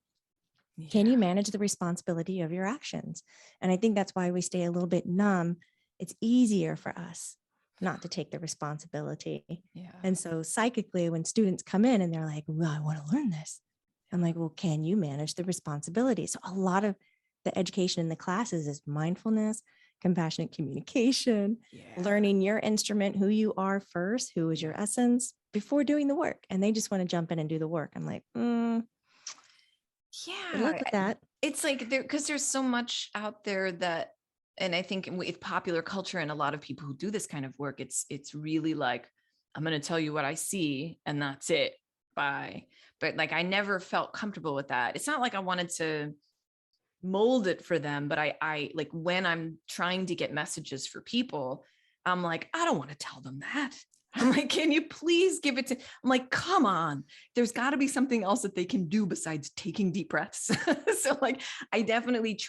Can you manage the responsibility of your actions? And I think that's why we stay a little bit numb. It's easier for us not to take the responsibility. And so psychically, when students come in and they're like, well, I want to learn this, I'm like, well, can you manage the responsibility? So a lot of the education in the classes is mindfulness, compassionate communication, learning your instrument, who you are first, who is your essence, before doing the work. And they just want to jump in and do the work. I'm like, good luck with that. It's like because there's so much out there that, and I think with popular culture and a lot of people who do this kind of work, it's really like, I'm going to tell you what I see and that's it. Bye. But like, I never felt comfortable with that. It's not like I wanted to mold it for them, but I like when I'm trying to get messages for people, I'm like, I don't want to tell them that. I'm like, can you please give it to, I'm like, come on, there's got to be something else that they can do besides taking deep breaths. So like, I definitely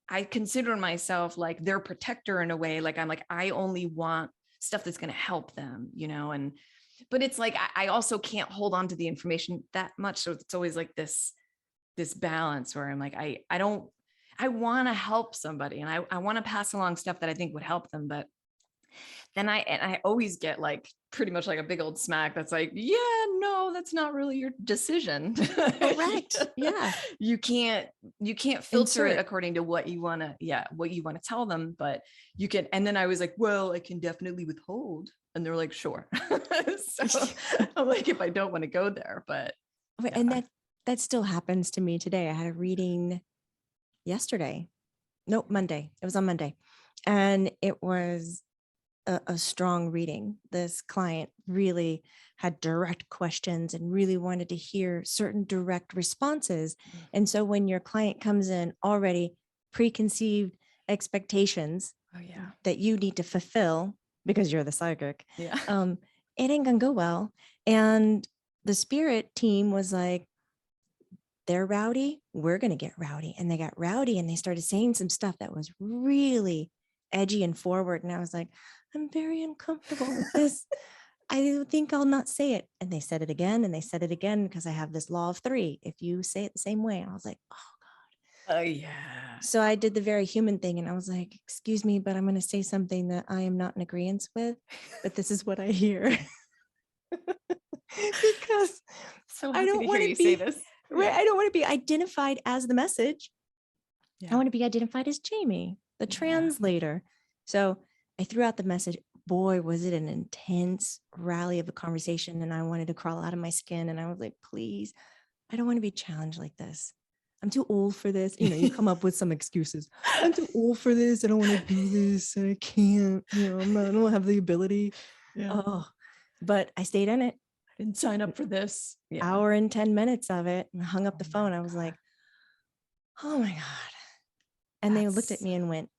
I consider myself like their protector in a way. Like, I'm like, I only want stuff that's going to help them, but it's like, I also can't hold on to the information that much. So it's always like this balance where I'm like, I want to help somebody and I want to pass along stuff that I think would help them. But then I always get like pretty much like a big old smack that's like, yeah, no, that's not really your decision. Correct. Yeah. You can't filter it according to what you want to tell them, but you can. And then I was like, well, I can definitely withhold. And they're like, sure. So I'm like, if I don't want to go there, but. And that still happens to me today. I had a reading Monday. It was on Monday. And it was a strong reading. This client really had direct questions and really wanted to hear certain direct responses. And so when your client comes in already preconceived expectations that you need to fulfill because you're the psychic, it ain't gonna go well. And the spirit team was like, they're rowdy, we're going to get rowdy. And they got rowdy and they started saying some stuff that was really edgy and forward. And I was like, I'm very uncomfortable with this. I think I'll not say it. And they said it again and they said it again because I have this law of 3. If you say it the same way, and I was like, oh God. Oh yeah. So I did the very human thing and I was like, excuse me, but I'm going to say something that I am not in agreement with, but this is what I hear. Because so I don't want to say this. Right. I don't want to be identified as the message. I want to be identified as Jamie, the translator. So I threw out the message. Boy, was it an intense rally of a conversation. And I wanted to crawl out of my skin. And I was like, please, I don't want to be challenged like this. I'm too old for this. You come up with some excuses. I'm too old for this. I don't want to do this. And I can't, I don't have the ability. But I stayed in it. I didn't sign up for this. Hour and 10 minutes of it and hung up the phone. I was like, oh my God. And they looked at me and went,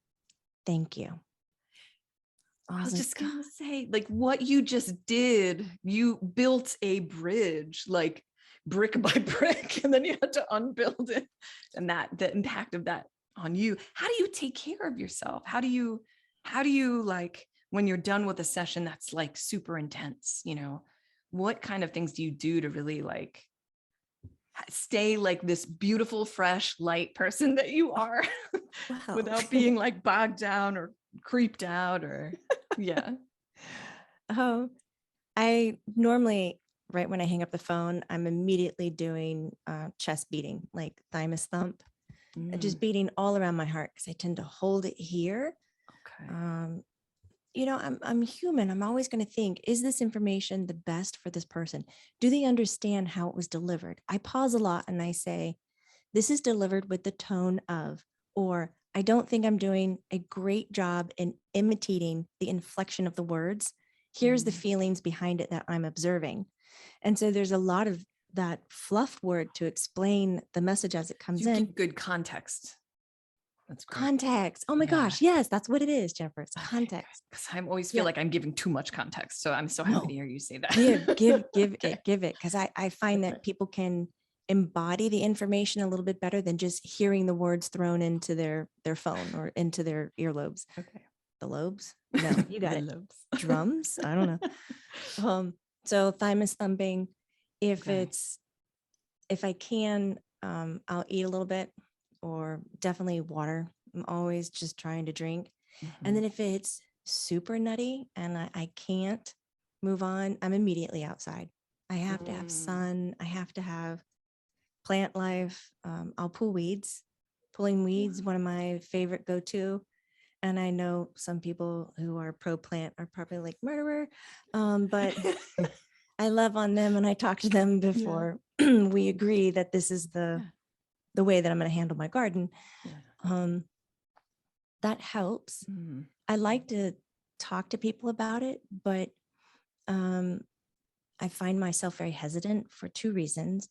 thank you. I was just going to say, like, what you just did, you built a bridge, like brick by brick, and then you had to unbuild it. And the impact of that on you. How do you take care of yourself? How do you like, when you're done with a session that's like super intense, what kind of things do you do to really like stay like this beautiful, fresh, light person that you are without being like bogged down or creeped out or I normally, right when I hang up the phone, I'm immediately doing chest beating, like thymus thump, just beating all around my heart because I tend to hold it here. I'm human. I'm always going to think, is this information the best for this person? Do they understand how it was delivered? I pause a lot and I say, this is delivered with the tone of, or I don't think I'm doing a great job in imitating the inflection of the words. Here's the feelings behind it that I'm observing. And so there's a lot of that fluff word to explain the message as it comes You in. give good context. That's great. Context. Oh my gosh. Yes, that's what it is, Jennifer. It's context. Because I always feel like I'm giving too much context. So I'm so happy to hear you say that. Give Okay. it. Because I find that people can embody the information a little bit better than just hearing the words thrown into their phone or into their earlobes. Okay. The lobes? No, you got it. Lobes. Drums? I don't know. So thymus thumping. If I can, I'll eat a little bit, or definitely water. I'm always just trying to drink. Mm-hmm. And then if it's super nutty and I can't move on, I'm immediately outside. I have to have sun. I have to have plant life. I'll pull weeds. Pulling weeds, one of my favorite go-to. And I know some people who are pro-plant are probably like murderer, but I love on them and I talk to them before we agree that this is the way that I'm going to handle my garden. That helps. I like to talk to people about it, but I find myself very hesitant for two reasons.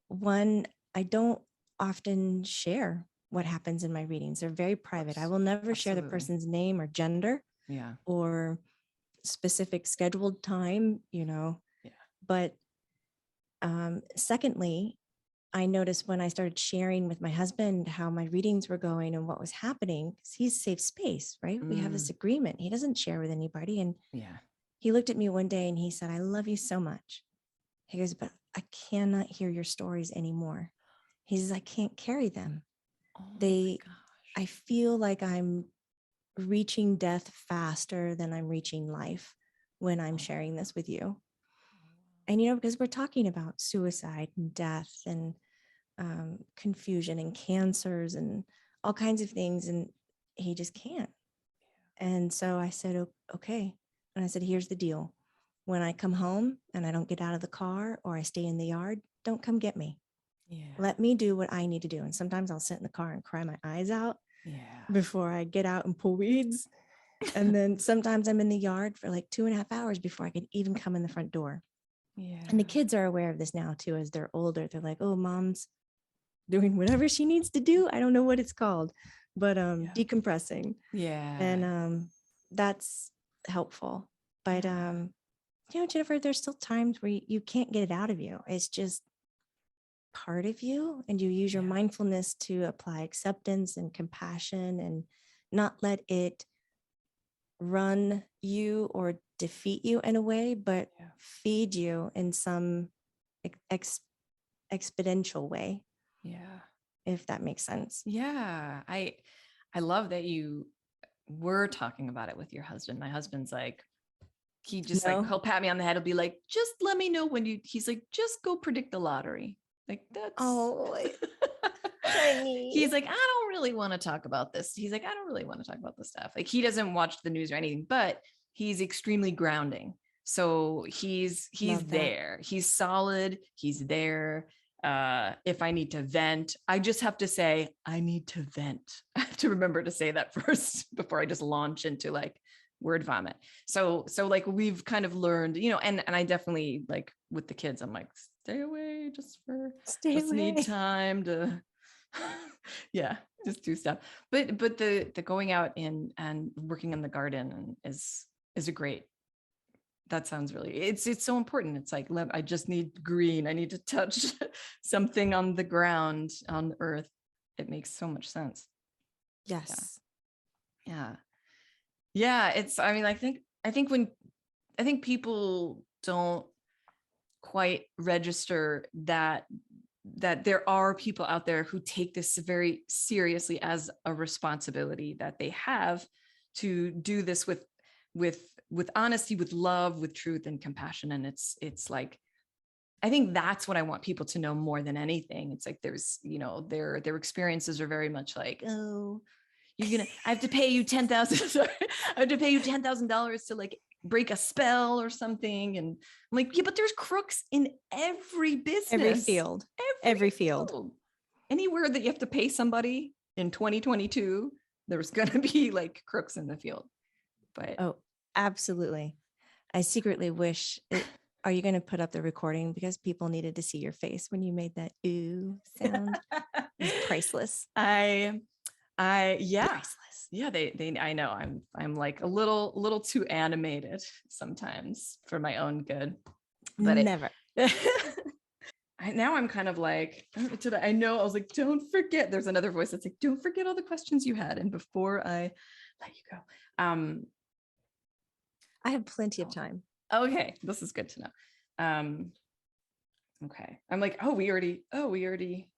One, I don't often share what happens in my readings. They're very private. I will never share the person's name or gender or specific scheduled time, But secondly, I noticed when I started sharing with my husband how my readings were going and what was happening, because he's safe space, right? We have this agreement. He doesn't share with anybody. And he looked at me one day and he said, I love you so much. He goes, but I cannot hear your stories anymore. He says, I can't carry them. I feel like I'm reaching death faster than I'm reaching life when I'm sharing this with you. And, because we're talking about suicide and death and confusion and cancers and all kinds of things. And he just can't. And so I said, okay. And I said, here's the deal. When I come home and I don't get out of the car or I stay in the yard, don't come get me. Let me do what I need to do. And sometimes I'll sit in the car and cry my eyes out before I get out and pull weeds. And then sometimes I'm in the yard for like 2.5 hours before I can even come in the front door. And the kids are aware of this now too, as they're older. They're like, oh, mom's doing whatever she needs to do. I don't know what it's called, but decompressing. And that's helpful. But Jennifer, there's still times where you can't get it out of you. It's just part of you, and you use your mindfulness to apply acceptance and compassion and not let it run you or defeat you in a way, but feed you in some exponential way. If that makes sense. I love that you were talking about it with your husband. My husband's like, he just he'll pat me on the head. He'll be like, just let me know when he's like, just go predict the lottery. Like that's he's like, I don't really want to talk about this. He's like, I don't really want to talk about this stuff. Like he doesn't watch the news or anything, but he's extremely grounding. So he's there. He's solid. He's there. If I need to vent, I just have to say, I need to vent. I have to remember to say that first before I just launch into like word vomit. So like we've kind of learned, and I definitely like with the kids, I'm like, stay away, just need time to, just do stuff. But the going out and working in the garden is a great. That sounds really, it's so important. It's like, I just need green. I need to touch something on the ground, on earth. It makes so much sense. Yes. Yeah. It's, I think people don't quite register that there are people out there who take this very seriously as a responsibility that they have to do this with honesty, with love, with truth and compassion. And it's like, I think that's what I want people to know more than anything. It's like, there's, their experiences are very much like, oh, I have to pay you $10,000. I have to pay you $10,000 to like break a spell or something. And I'm like, yeah, but there's crooks in every business, every field. Anywhere that you have to pay somebody in 2022, there's going to be like crooks in the field. But absolutely. I secretly wish Are you going to put up the recording? Because people needed to see your face when you made that ooh sound. It's priceless. Yeah. Priceless. Yeah, I know I'm like a little too animated sometimes for my own good. But Never. Now I'm kind of like, I know I was like, don't forget. There's another voice that's like, don't forget all the questions you had. And before I let you go, I have plenty of time. Okay, this is good to know. Okay, I'm like, we already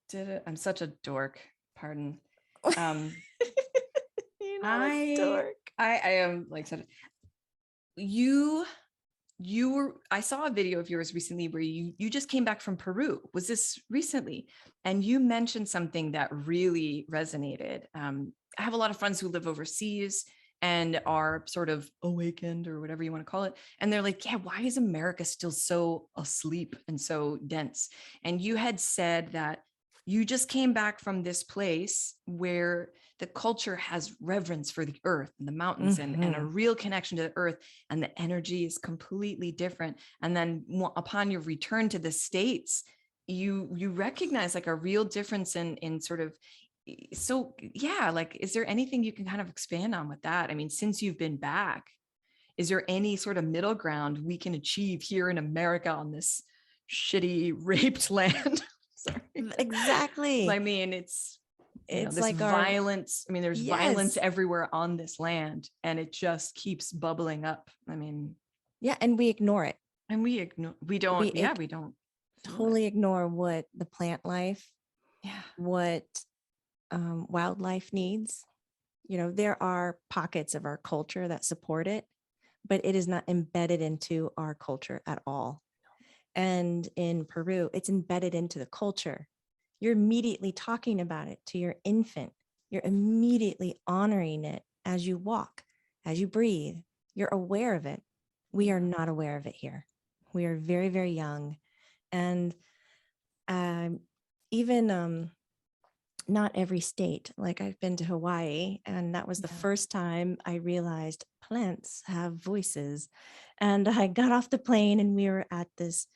did it. I'm such a dork. Pardon. You're not a dork. I am like such. I saw a video of yours recently where you just came back from Peru. Was this recently? And you mentioned something that really resonated. I have a lot of friends who live overseas and are sort of awakened or whatever you want to call it. And they're like, yeah, why is America still so asleep and so dense? And you had said that you just came back from this place where the culture has reverence for the earth and the mountains and a real connection to the earth, and the energy is completely different. And then upon your return to the States, you recognize like a real difference in sort of, so yeah, like, is there anything you can kind of expand on with that? I mean, since you've been back, is there any sort of middle ground we can achieve here in America on this shitty raped land? Sorry. Exactly. I mean, it's this like violence. I mean, there's violence everywhere on this land, and it just keeps bubbling up. I mean, yeah, and we ignore it. And we don't totally ignore what the plant life, what wildlife needs. There are pockets of our culture that support it, but it is not embedded into our culture at all. And in Peru, it's embedded into the culture. You're immediately talking about it to your infant. You're immediately honoring it as you walk, as you breathe. You're aware of it. We are not aware of it here. We are very, very young. And even not every state, like I've been to Hawaii, and that was the first time I realized plants have voices. And I got off the plane and we were at this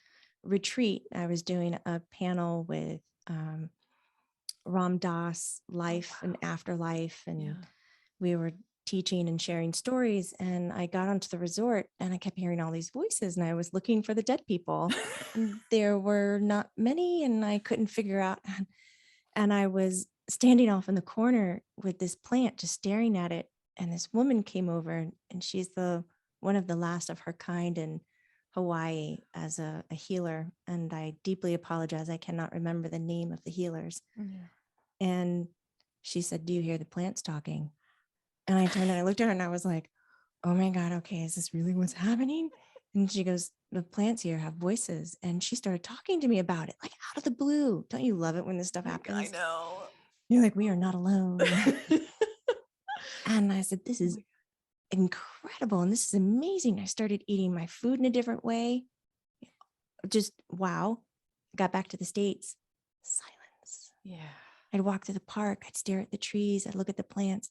retreat. I was doing a panel with Ram Dass, life and afterlife, and we were teaching and sharing stories. And I got onto the resort and I kept hearing all these voices, and I was looking for the dead people. And there were not many, and I couldn't figure out. And I was standing off in the corner with this plant, just staring at it. And this woman came over, and she's one of the last of her kind in Hawaii as a healer. And I deeply apologize. I cannot remember the name of the healers. And she said, "Do you hear the plants talking?" And I turned and I looked at her and I was like, oh my God, okay, is this really what's happening? And she goes, "The plants here have voices." And she started talking to me about it, like out of the blue. Don't you love it when this stuff happens? I know. You're like, we are not alone. And I said, this is incredible. And this is amazing. I started eating my food in a different way. Just wow. Got back to the States. Silence. Yeah. I'd walk through the park. I'd stare at the trees. I'd look at the plants.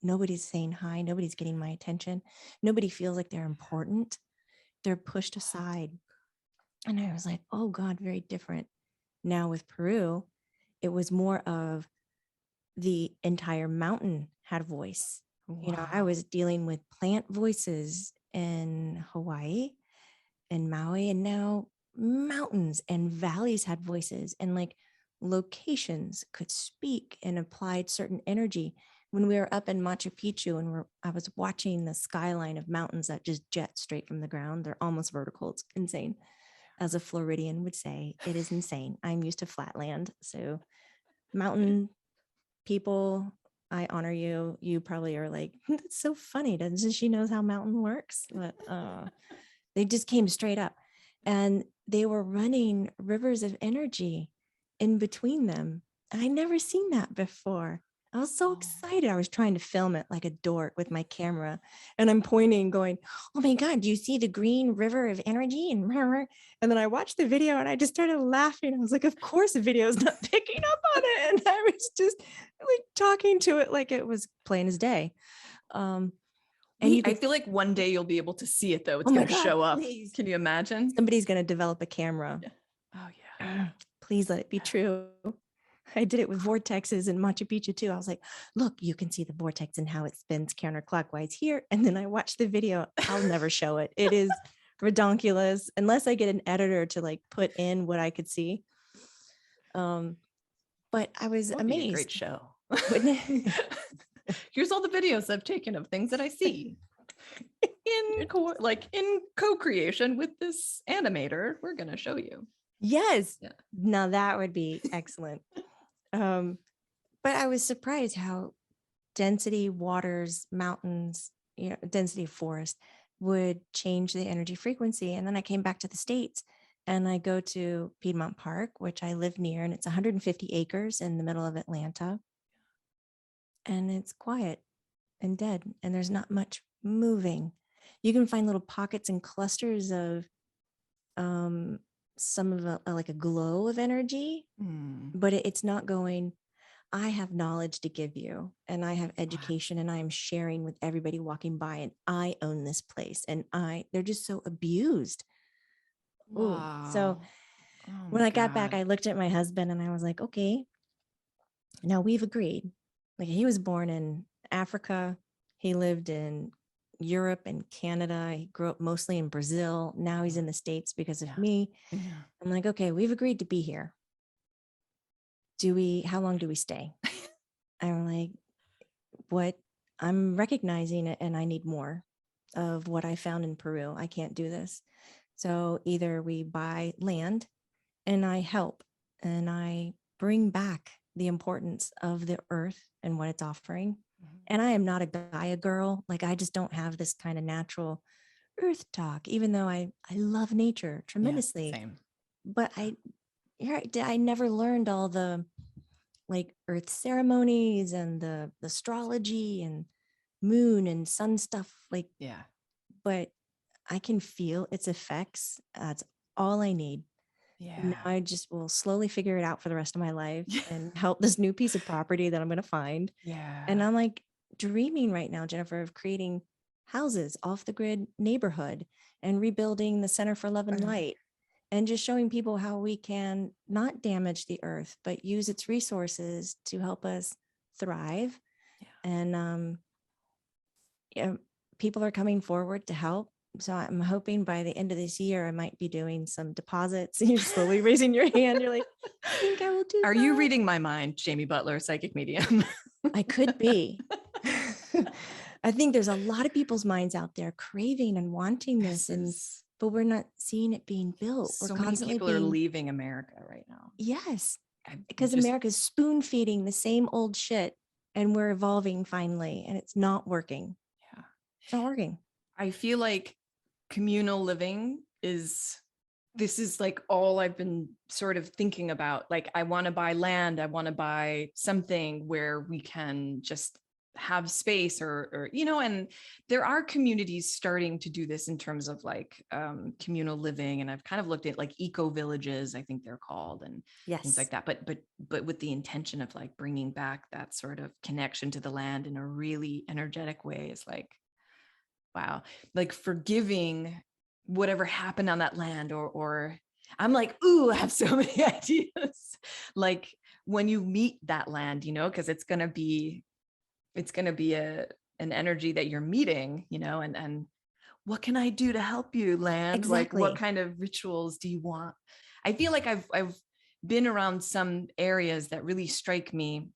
Nobody's saying hi. Nobody's getting my attention. Nobody feels like they're important. They're pushed aside. And I was like, oh God, very different. Now with Peru, it was more of the entire mountain had a voice. Wow. I was dealing with plant voices in Hawaii and Maui, and now mountains and valleys had voices, and like locations could speak and applied certain energy. When we were up in Machu Picchu and I was watching the skyline of mountains that just jet straight from the ground. They're almost vertical. It's insane. As a Floridian would say, it is insane. I'm used to flatland. So mountain people, I honor you. You probably are like, that's so funny. Doesn't she knows how mountain works? But they just came straight up, and they were running rivers of energy in between them. And I'd never seen that before. I was so excited. I was trying to film it like a dork with my camera, and I'm pointing going, oh my God, do you see the green river of energy? And then I watched the video and I just started laughing. I was like, of course the video is not picking up on it. And I was just like talking to it like it was plain as day. And you I feel like one day you'll be able to see it though. It's Oh my going to God, show up. please. Can you imagine? Somebody's going to develop a camera. Oh yeah. Please let it be true. I did it with vortexes in Machu Picchu too. I was like, look, you can see the vortex and how it spins counterclockwise here. And then I watched the video. I'll never show it. It is redonkulous unless I get an editor to like put in what I could see. But I was That'd be a amazed. great show. Wouldn't it? Here's all the videos I've taken of things that I see in co-creation with this animator. We're going to show you. Yes. Yeah. Now that would be excellent. But I was surprised how density, waters, mountains, density of forest would change the energy frequency. And then I came back to the States and I go to Piedmont Park, which I live near, and it's 150 acres in the middle of Atlanta. And it's quiet and dead, and there's not much moving. You can find little pockets and clusters of some of like a glow of energy, but it's not going, I have knowledge to give you, and I have education, and I am sharing with everybody walking by, and I own this place, and they're just so abused. Wow. Ooh. So when I got back, I looked at my husband and I was like, okay, now we've agreed. Like, he was born in Africa. He lived in Europe and Canada. He grew up mostly in Brazil. Now he's in the States because of me. Yeah. I'm like, okay, we've agreed to be here. How long do we stay? I'm like, what? I'm recognizing it and I need more of what I found in Peru. I can't do this. So either we buy land and I help and I bring back the importance of the earth and what it's offering. And I am not a Gaia girl. Like, I just don't have this kind of natural earth talk, even though I love nature tremendously. Same. But I never learned all the like earth ceremonies and the astrology and moon and sun stuff. Like, yeah, but I can feel its effects. That's all I need. Yeah. Now I just will slowly figure it out for the rest of my life and help this new piece of property that I'm going to find. Yeah. And I'm like dreaming right now, Jennifer, of creating houses off the grid neighborhood and rebuilding the Center for Love and Light and just showing people how we can not damage the earth, but use its resources to help us thrive. Yeah. And people are coming forward to help. So I'm hoping by the end of this year, I might be doing some deposits. You're slowly raising your hand. You're like, I think I will do Are that. you reading my mind, Jamie Butler, psychic medium? I could be. I think there's a lot of people's minds out there craving and wanting this, but we're not seeing it being built. So many people are leaving America right now. Yes, because America's spoon feeding the same old shit, and we're evolving finally, and it's not working. Yeah, it's not working. I feel like communal living is like all I've been sort of thinking about. Like, I want to buy land. I want to buy something where we can just have space or, and there are communities starting to do this in terms of like communal living. And I've kind of looked at like eco villages, I think they're called, and things like that. But with the intention of like bringing back that sort of connection to the land in a really energetic way is like, wow, like forgiving whatever happened on that land, or I'm like, ooh, I have so many ideas. Like when you meet that land, because it's going to be an energy that you're meeting, and what can I do to help you, land? Exactly. Like, what kind of rituals do you want? I feel like I've been around some areas that really strike me,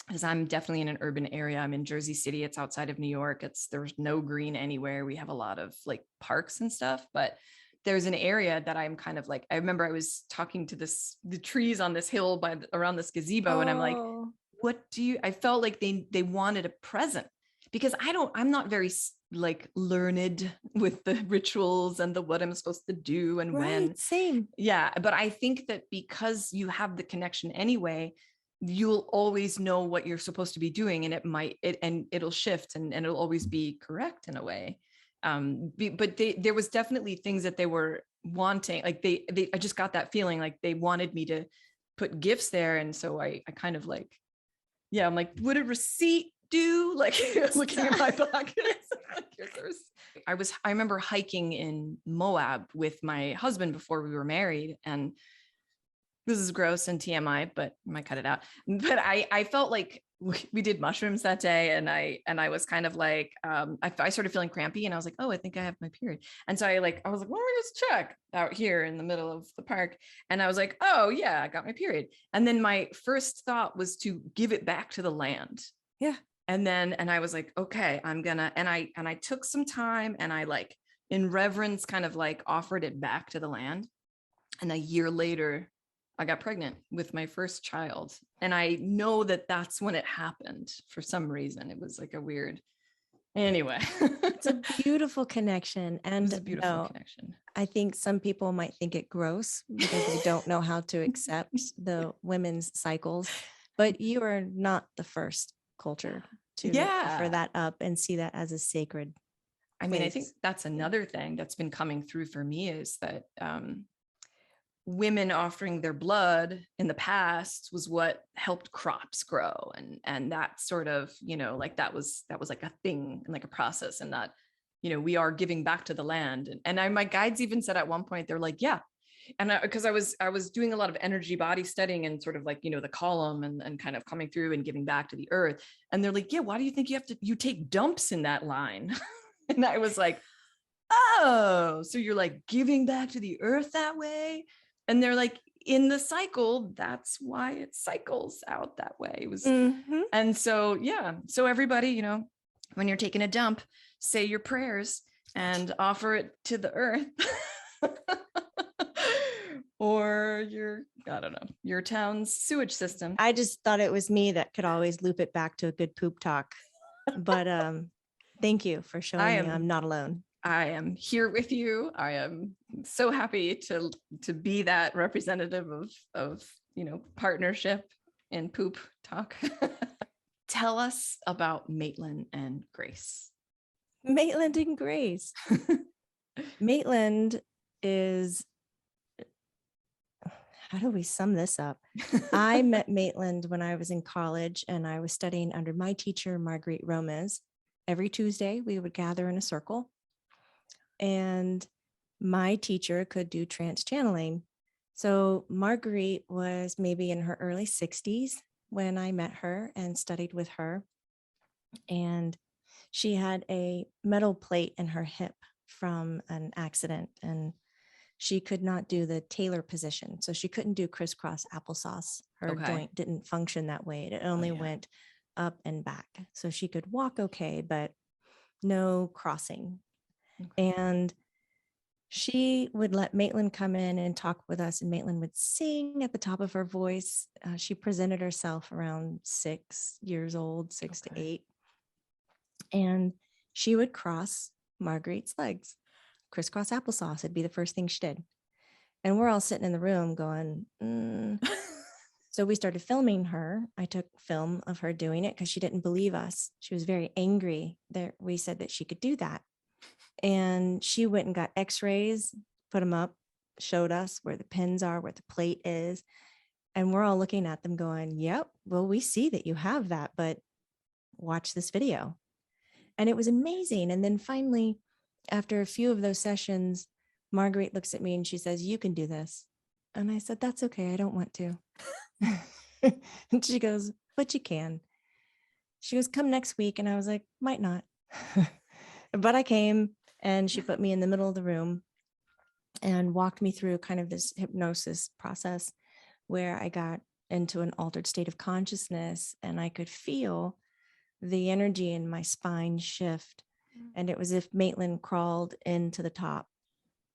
because I'm definitely in an urban area. I'm in Jersey City. It's outside of New York. There's no green anywhere. We have a lot of like parks and stuff, but there's an area that I'm kind of like, I remember I was talking to the trees on this hill around this gazebo. And I'm like, I felt like they wanted a present, because I'm not very like learned with the rituals and what I'm supposed to do and when. Same. Yeah. But I think that because you have the connection anyway, you'll always know what you're supposed to be doing, and it'll shift and it'll always be correct in a way. But there was definitely things that they were wanting. Like I just got that feeling like they wanted me to put gifts there. And so I kind of like, yeah, I'm like, would a receipt do? Like looking in my pockets. I remember hiking in Moab with my husband before we were married, and this is gross and TMI, but I might cut it out. But I felt like we did mushrooms that day, and I was kind of like, I started feeling crampy, and I was like, oh, I think I have my period. And so I was like, well, let me just check out here in the middle of the park. And I was like, oh yeah, I got my period. And then my first thought was to give it back to the land. Yeah. And I was like, okay, I'm gonna, and I took some time, and I like in reverence kind of like offered it back to the land. And a year later, I got pregnant with my first child. And I know that that's when it happened for some reason. It was like a weird, anyway. It's a beautiful connection. And It's a beautiful connection. I think some people might think it gross because they don't know how to accept the women's cycles, but you are not the first culture to offer that up and see that as a sacred I mean, I think that's another thing that's been coming through for me is that women offering their blood in the past was what helped crops grow. And that sort of, like that was like a thing and like a process, and that, we are giving back to the land. And my guides even said at one point, they're like, yeah. And because I was doing a lot of energy body studying and sort of like, the column and kind of coming through and giving back to the earth. And they're like, yeah, why do you think you take dumps in that line? And I was like, oh, so you're like giving back to the earth that way? And they're like, in the cycle, that's why it cycles out that way. It was, and so, yeah. So everybody, when you're taking a dump, say your prayers and offer it to the earth. Or your town's sewage system. I just thought it was me that could always loop it back to a good poop talk. But thank you for showing me I'm not alone. I am here with you. I am so happy to be that representative of partnership in poop talk. Tell us about Maitland and Grace. Maitland and Grace. Maitland is, how do we sum this up? I met Maitland when I was in college, and I was studying under my teacher, Marguerite Romez. Every Tuesday, we would gather in a circle, and my teacher could do trance channeling. So Marguerite was maybe in her early 60s when I met her and studied with her. And she had a metal plate in her hip from an accident, and she could not do the Taylor position. So she couldn't do crisscross applesauce. Her joint didn't function that way. It only went up and back. So she could walk okay, but no crossing. And she would let Maitland come in and talk with us, and Maitland would sing at the top of her voice. She presented herself around 6 years old, 6 to 8. And she would cross Marguerite's legs. Crisscross applesauce would be the first thing she did. And we're all sitting in the room going, So we started filming her. I took film of her doing it because she didn't believe us. She was very angry that we said that she could do that. And she went and got x-rays, put them up, showed us where the pins are, where the plate is. And we're all looking at them going, yep, well, we see that you have that, but watch this video. And it was amazing. And then finally, after a few of those sessions, Marguerite looks at me and she says, you can do this. And I said, that's okay. I don't want to. And she goes, but you can. She goes, come next week. And I was like, might not. But I came, and she put me in the middle of the room and walked me through kind of this hypnosis process where I got into an altered state of consciousness, and I could feel the energy in my spine shift. And it was as if Maitland crawled into the top,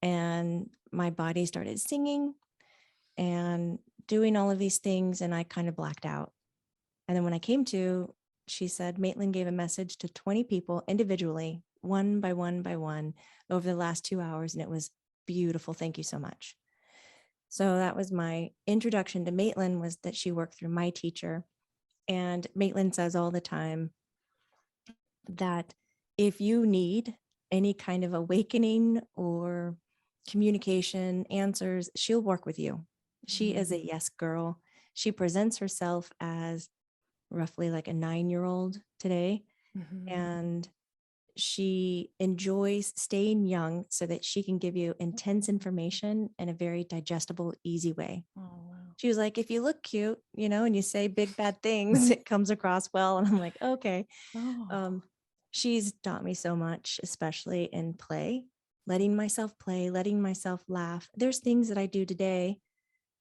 and my body started singing and doing all of these things. And I kind of blacked out. And then when I came to, she said, Maitland gave a message to 20 people individually, one by one by one, over the last 2 hours. And it was beautiful. Thank you so much. So that was my introduction to Maitland, was that she worked through my teacher. And Maitland says all the time that if you need any kind of awakening or communication answers, she'll work with you. She is a yes girl. She presents herself as roughly like a 9-year-old today. Mhm. And she enjoys staying young so that she can give you intense information in a very digestible, easy way. Oh, wow. She was like, if you look cute, and you say big bad things, it comes across well. And I'm like, okay. Oh. She's taught me so much, especially in play, letting myself play, letting myself laugh. There's things that I do today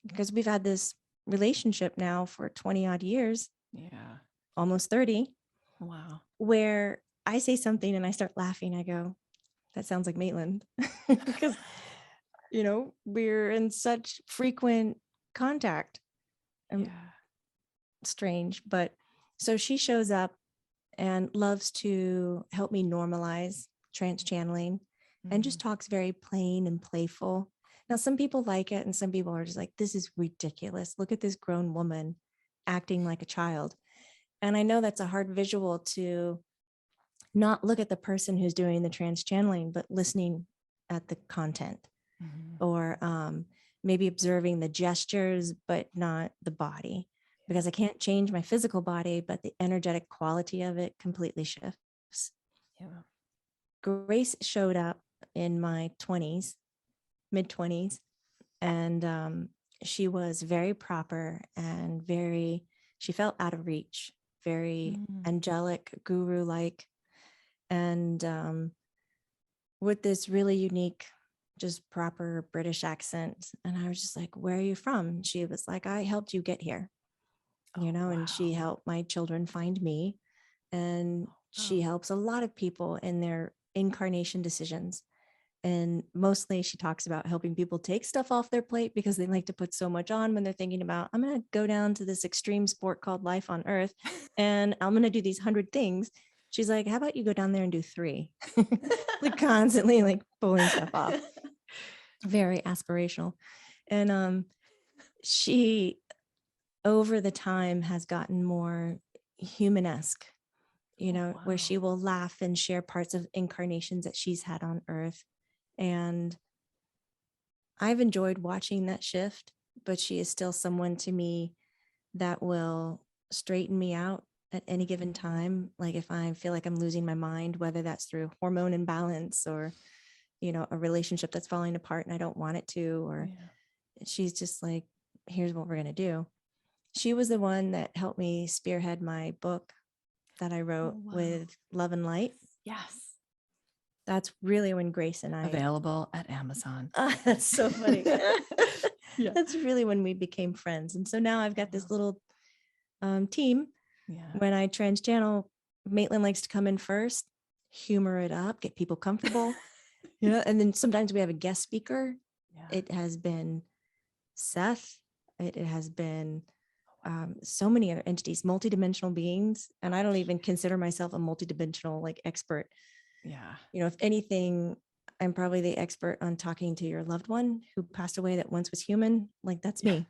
because we've had this relationship now for 20 odd years, Yeah. almost 30, Wow. where I say something and I start laughing. I go, that sounds like Maitland. Because, we're in such frequent contact. Yeah. Strange. But so she shows up and loves to help me normalize trance channeling and just talks very plain and playful. Now, some people like it and some people are just like, this is ridiculous. Look at this grown woman acting like a child. And I know that's a hard visual to not look at the person who's doing the trance channeling, but listening at the content or maybe observing the gestures, but not the body, because I can't change my physical body, but the energetic quality of it completely shifts. Yeah. Grace showed up in my 20s, mid 20s, and she was very proper and she felt out of reach, very angelic, guru-like, and with this really unique, just proper British accent. And I was just like, where are you from? She was like, I helped you get here, and she helped my children find me. And she helps a lot of people in their incarnation decisions. And mostly she talks about helping people take stuff off their plate because they like to put so much on when they're thinking about, I'm going to go down to this extreme sport called life on earth and I'm going to do these 100 things. She's like, how about you go down there and do 3? Like constantly like pulling stuff off. Very aspirational. And she over the time has gotten more humanesque, where she will laugh and share parts of incarnations that she's had on earth. And I've enjoyed watching that shift, but she is still someone to me that will straighten me out at any given time. Like if I feel like I'm losing my mind, whether that's through hormone imbalance or, a relationship that's falling apart and I don't want it to, or she's just like, here's what we're going to do. She was the one that helped me spearhead my book that I wrote with Love and Light. Yes. That's really when Grace and I... Available at Amazon. That's so funny. Yeah. That's really when we became friends. And so now I've got this little team. Yeah. When I trans channel, Maitland likes to come in first, humor it up, get people comfortable. And then sometimes we have a guest speaker. Yeah. It has been Seth. It has been so many other entities, multidimensional beings. And I don't even consider myself a multidimensional like expert. Yeah. If anything, I'm probably the expert on talking to your loved one who passed away that once was human. Like that's me.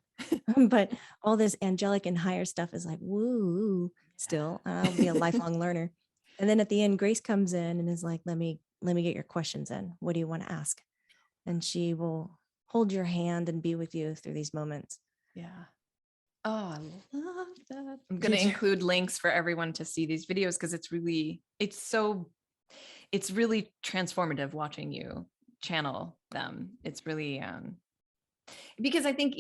But all this angelic and higher stuff is like, woo, still, I'll be a lifelong learner. And then at the end, Grace comes in and is like, let me get your questions in. What do you want to ask? And she will hold your hand and be with you through these moments. Yeah. Oh, I love that. I'm going to include links for everyone to see these videos because it's really transformative watching you channel them. It's really, because I think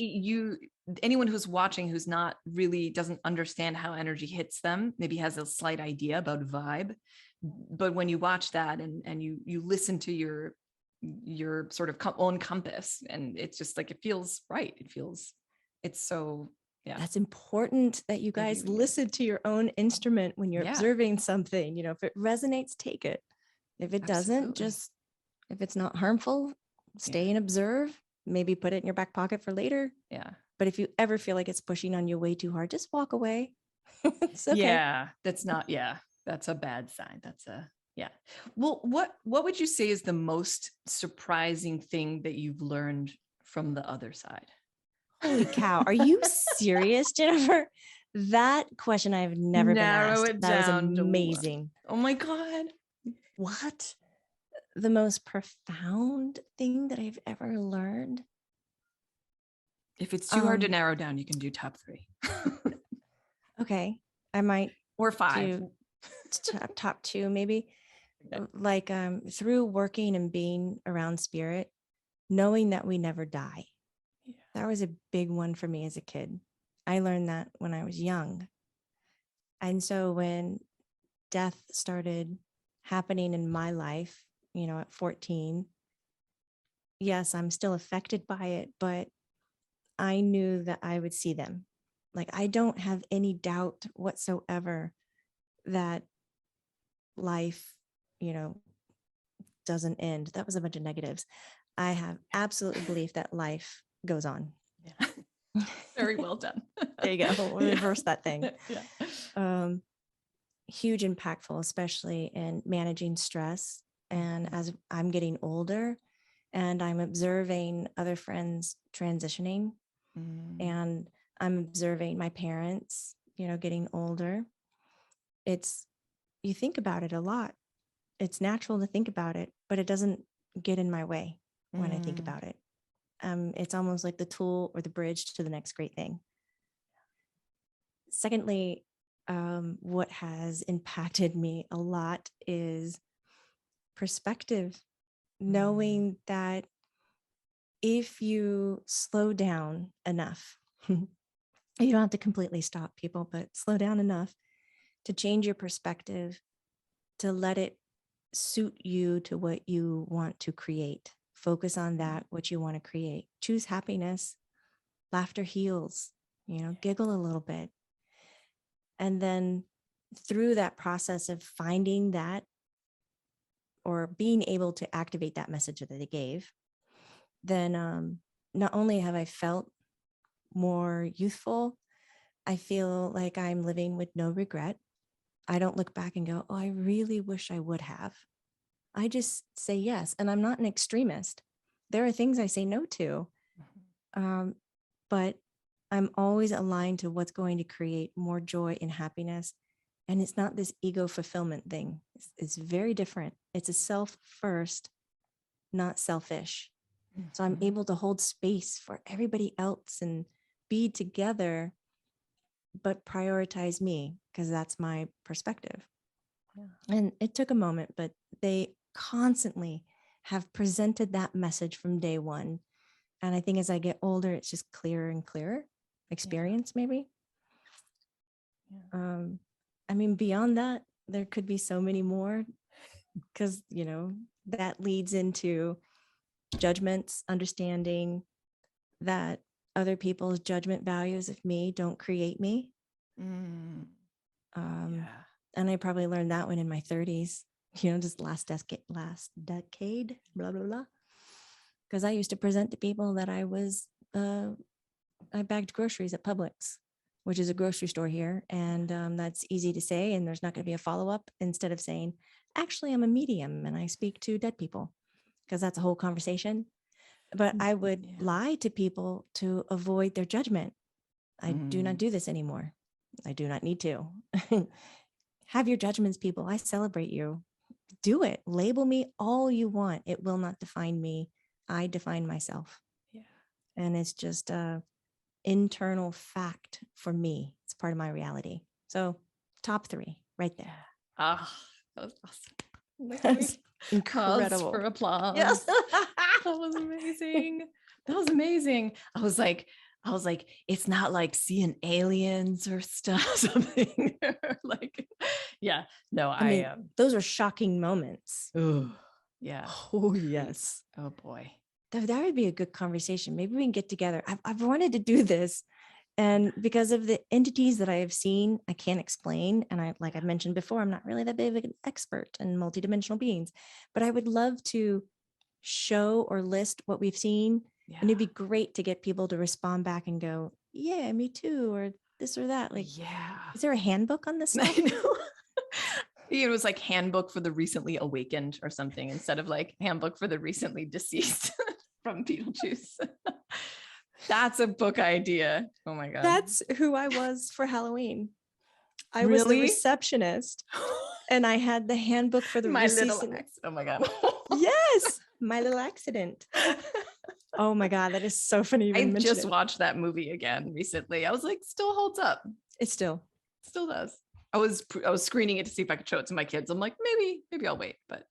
anyone who's watching who's not really doesn't understand how energy hits them, maybe has a slight idea about vibe. But when you watch that and you listen to your sort of own compass, and it's just like, it feels right. It's so, yeah. That's important that you guys listen to your own instrument when you're observing something. If it resonates, take it. If it doesn't, just, if it's not harmful, stay and observe, maybe put it in your back pocket for later. Yeah. But if you ever feel like it's pushing on you way too hard, just walk away. It's okay. Yeah. That's a bad sign. Well, what would you say is the most surprising thing that you've learned from the other side? Holy cow. Are you serious, Jennifer? That question I've never been asked. That was amazing. Oh my God. What? The most profound thing that I've ever learned? If it's too hard to narrow down, you can do top 3. Okay. I might or 5. do top 2 maybe. Okay. Like through working and being around spirit, knowing that we never die. Yeah. That was a big one for me as a kid. I learned that when I was young. And so when death started happening in my life, at 14, yes, I'm still affected by it, but I knew that I would see them. Like, I don't have any doubt whatsoever that life, doesn't end. That was a bunch of negatives. I have absolute belief that life goes on. Yeah. Very well done. There you go. We'll reverse that thing. Yeah. Huge impactful, especially in managing stress. And as I'm getting older and I'm observing other friends transitioning, and I'm observing my parents, getting older, you think about it a lot. It's natural to think about it, but it doesn't get in my way when I think about it. It's almost like the tool or the bridge to the next great thing. Secondly, what has impacted me a lot is perspective, knowing that if you slow down enough, you don't have to completely stop people, but slow down enough to change your perspective, to let it suit you to what you want to create. Focus on that, what you want to create. Choose happiness. Laughter heals, giggle a little bit. And then through that process of finding that or being able to activate that message that they gave, then not only have I felt more youthful, I feel like I'm living with no regret. I don't look back and go, oh, I really wish I would have. I just say yes. And I'm not an extremist. There are things I say no to, but I'm always aligned to what's going to create more joy and happiness. And it's not this ego fulfillment thing. It's very different. It's a self first, not selfish. So I'm able to hold space for everybody else and be together, but prioritize me because that's my perspective. Yeah. And it took a moment, but they constantly have presented that message from day one. And I think as I get older, it's just clearer and clearer experience, maybe. Yeah. I mean, beyond that, there could be so many more because, that leads into judgments, understanding that other people's judgment values of me don't create me. And I probably learned that one in my 30s, just last decade, blah, blah, blah. Because I used to present to people that I bagged groceries at Publix, which is a grocery store here. And that's easy to say. And there's not going to be a follow-up instead of saying, actually, I'm a medium and I speak to dead people, because that's a whole conversation. But I would lie to people to avoid their judgment. I do not do this anymore. I do not need to. Have your judgments, people. I celebrate you. Do it. Label me all you want. It will not define me. I define myself. Yeah. And it's just a internal fact for me. It's part of my reality. So top 3 right there. Ah, that was awesome. That's incredible. Pause for applause. Yes. That was amazing. That was amazing. I was like, it's not like seeing aliens or stuff, something like, yeah, no, I mean, those are shocking moments. Oh, yeah. Oh, yes. Oh boy. That would be a good conversation. Maybe we can get together. I've wanted to do this. And because of the entities that I have seen, I can't explain. And like I mentioned before, I'm not really that big of an expert in multidimensional beings, but I would love to show or list what we've seen. Yeah. And it'd be great to get people to respond back and go, yeah, me too, or this or that. Like, yeah, is there a handbook on this? I know. It was like handbook for the recently awakened or something, instead of like handbook for the recently deceased from Beetlejuice. That's a book idea. Oh my God. That's who I was for Halloween. I was the receptionist and I had the handbook for the Oh my God. Yes. My Little Accident. Oh my God. That is so funny. I just watched that movie again recently. I was like, still holds up. It still Still does. I was screening it to see if I could show it to my kids. I'm like, maybe I'll wait. But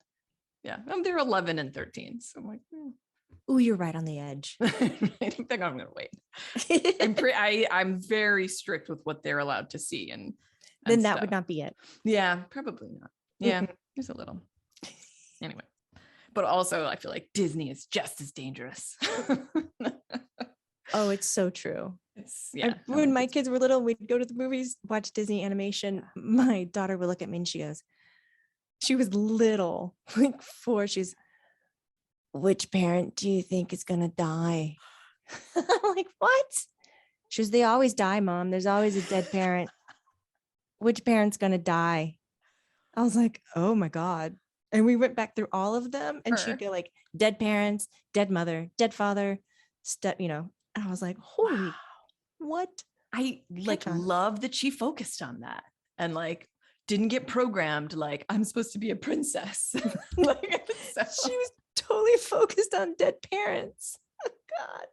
yeah, they're 11 and 13. So I'm like, Oh, you're right on the edge. I think I'm going to wait. I'm very strict with what they're allowed to see. And then that stuff. would not be it. Yeah, probably not. Yeah, there's a little. Anyway, but also I feel like Disney is just as dangerous. Oh, it's so true. Yeah. When my kids were little, we'd go to the movies, watch Disney animation. My daughter would look at me and she was little, like 4. She's, which parent do you think is going to die? I'm like, what? She was, they always die, Mom. There's always a dead parent. Which parent's going to die? I was like, oh my God. And we went back through all of them and she'd go like dead parents, dead mother, dead father, and I was like, holy, what? I love that she focused on that and like didn't get programmed like I'm supposed to be a princess. She was totally focused on dead parents. Oh God.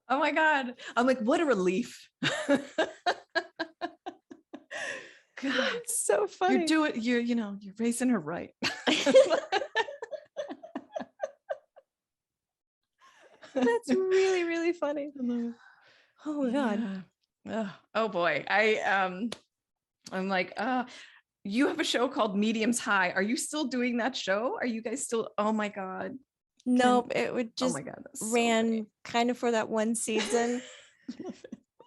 Oh my God. I'm like, what a relief. God, it's so funny. You're raising her right. That's really, really funny. Oh my God. Yeah. Oh boy. I'm like, you have a show called Mediums High. Are you still doing that show? Are you guys still? Oh my God. Nope. It would just ran kind of for that one season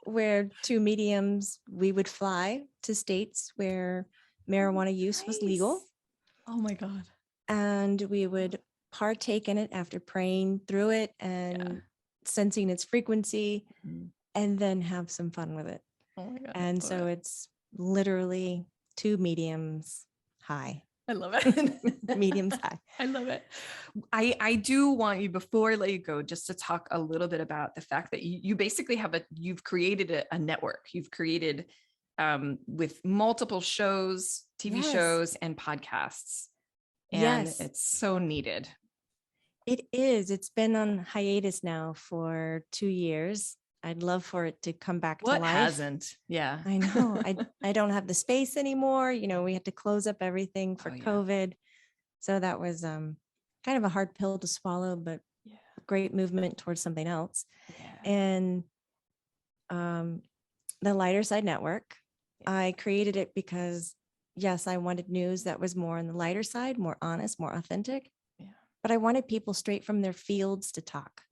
where 2 mediums, we would fly to states where marijuana use was legal. Oh my God. And we would partake in it after praying through it and sensing its frequency and then have some fun with it. Oh my God. And so it's literally 2 mediums high. I love it. Mediums high. I love it. I do want you, before I let you go, just to talk a little bit about the fact that you basically you've created a network. You've created with multiple shows, TV shows, and podcasts. And it's so needed. It is. It's been on hiatus now for 2 years. I'd love for it to come back to life. What hasn't? Yeah. I know. I don't have the space anymore. We had to close up everything for COVID. So that was kind of a hard pill to swallow, but a great movement towards something else. Yeah. And the Lighter Side Network, I created it because, yes, I wanted news that was more on the lighter side, more honest, more authentic. Yeah. But I wanted people straight from their fields to talk.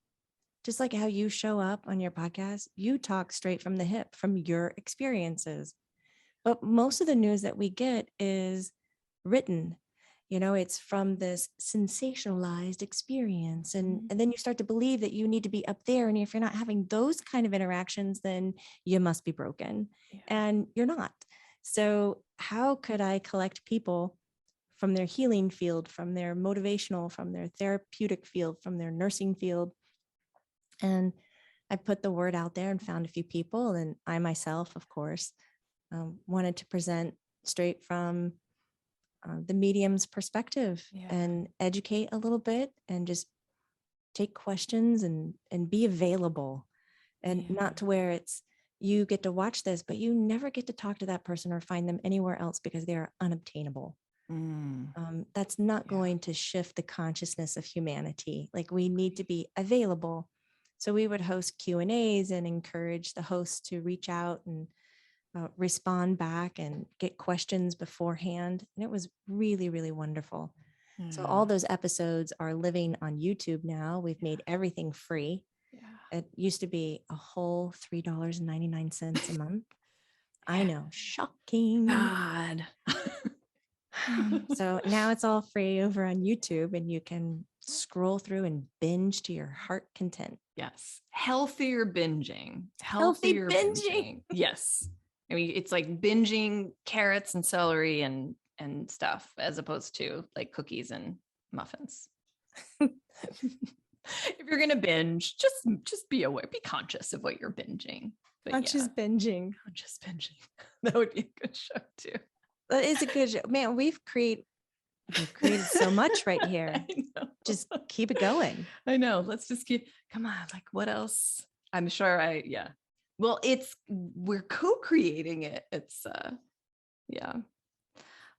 Just like how you show up on your podcast, you talk straight from the hip, from your experiences. But most of the news that we get is written. It's from this sensationalized experience. And then you start to believe that you need to be up there. And if you're not having those kind of interactions, then you must be broken. Yeah. And you're not. So how could I collect people from their healing field, from their motivational, from their therapeutic field, from their nursing field? And I put the word out there and found a few people. And I myself, of course, wanted to present straight from the medium's perspective and educate a little bit and just take questions and be available. And not to where it's, you get to watch this, but you never get to talk to that person or find them anywhere else because they are unobtainable. That's not going to shift the consciousness of humanity. Like, we need to be available. So we would host Q&As and encourage the hosts to reach out and respond back and get questions beforehand. And it was really, really wonderful. So all those episodes are living on YouTube now. We've made everything free. It used to be a whole $3.99 a month. I know, shocking. God. So now it's all free over on YouTube, and you can scroll through and binge to your heart content. Yes. Healthier binging. Healthy binging. Yes. I mean, it's like binging carrots and celery and stuff, as opposed to like cookies and muffins. If you're going to binge, just be aware, be conscious of what you're binging. But Conscious binging. Conscious binging. That would be a good show too. That is a good show. Man, we've created so much right here. I know. Just keep it going. I know. Let's just come on. Like, what else? I'm sure well, we're co-creating it. It's yeah.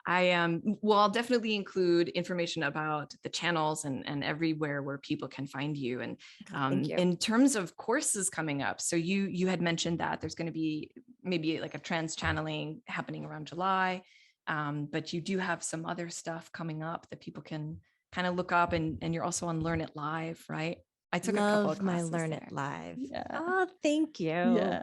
I'll definitely include information about the channels and everywhere where people can find you. And Thank you. in terms of courses coming up, so you had mentioned that there's going to be maybe like a trance channeling happening around July, but you do have some other stuff coming up that people can kind of look up, and you're also on Learn It Live, right? I took a couple of my classes Learn there. It Live. Yeah. Oh, thank you. Yeah.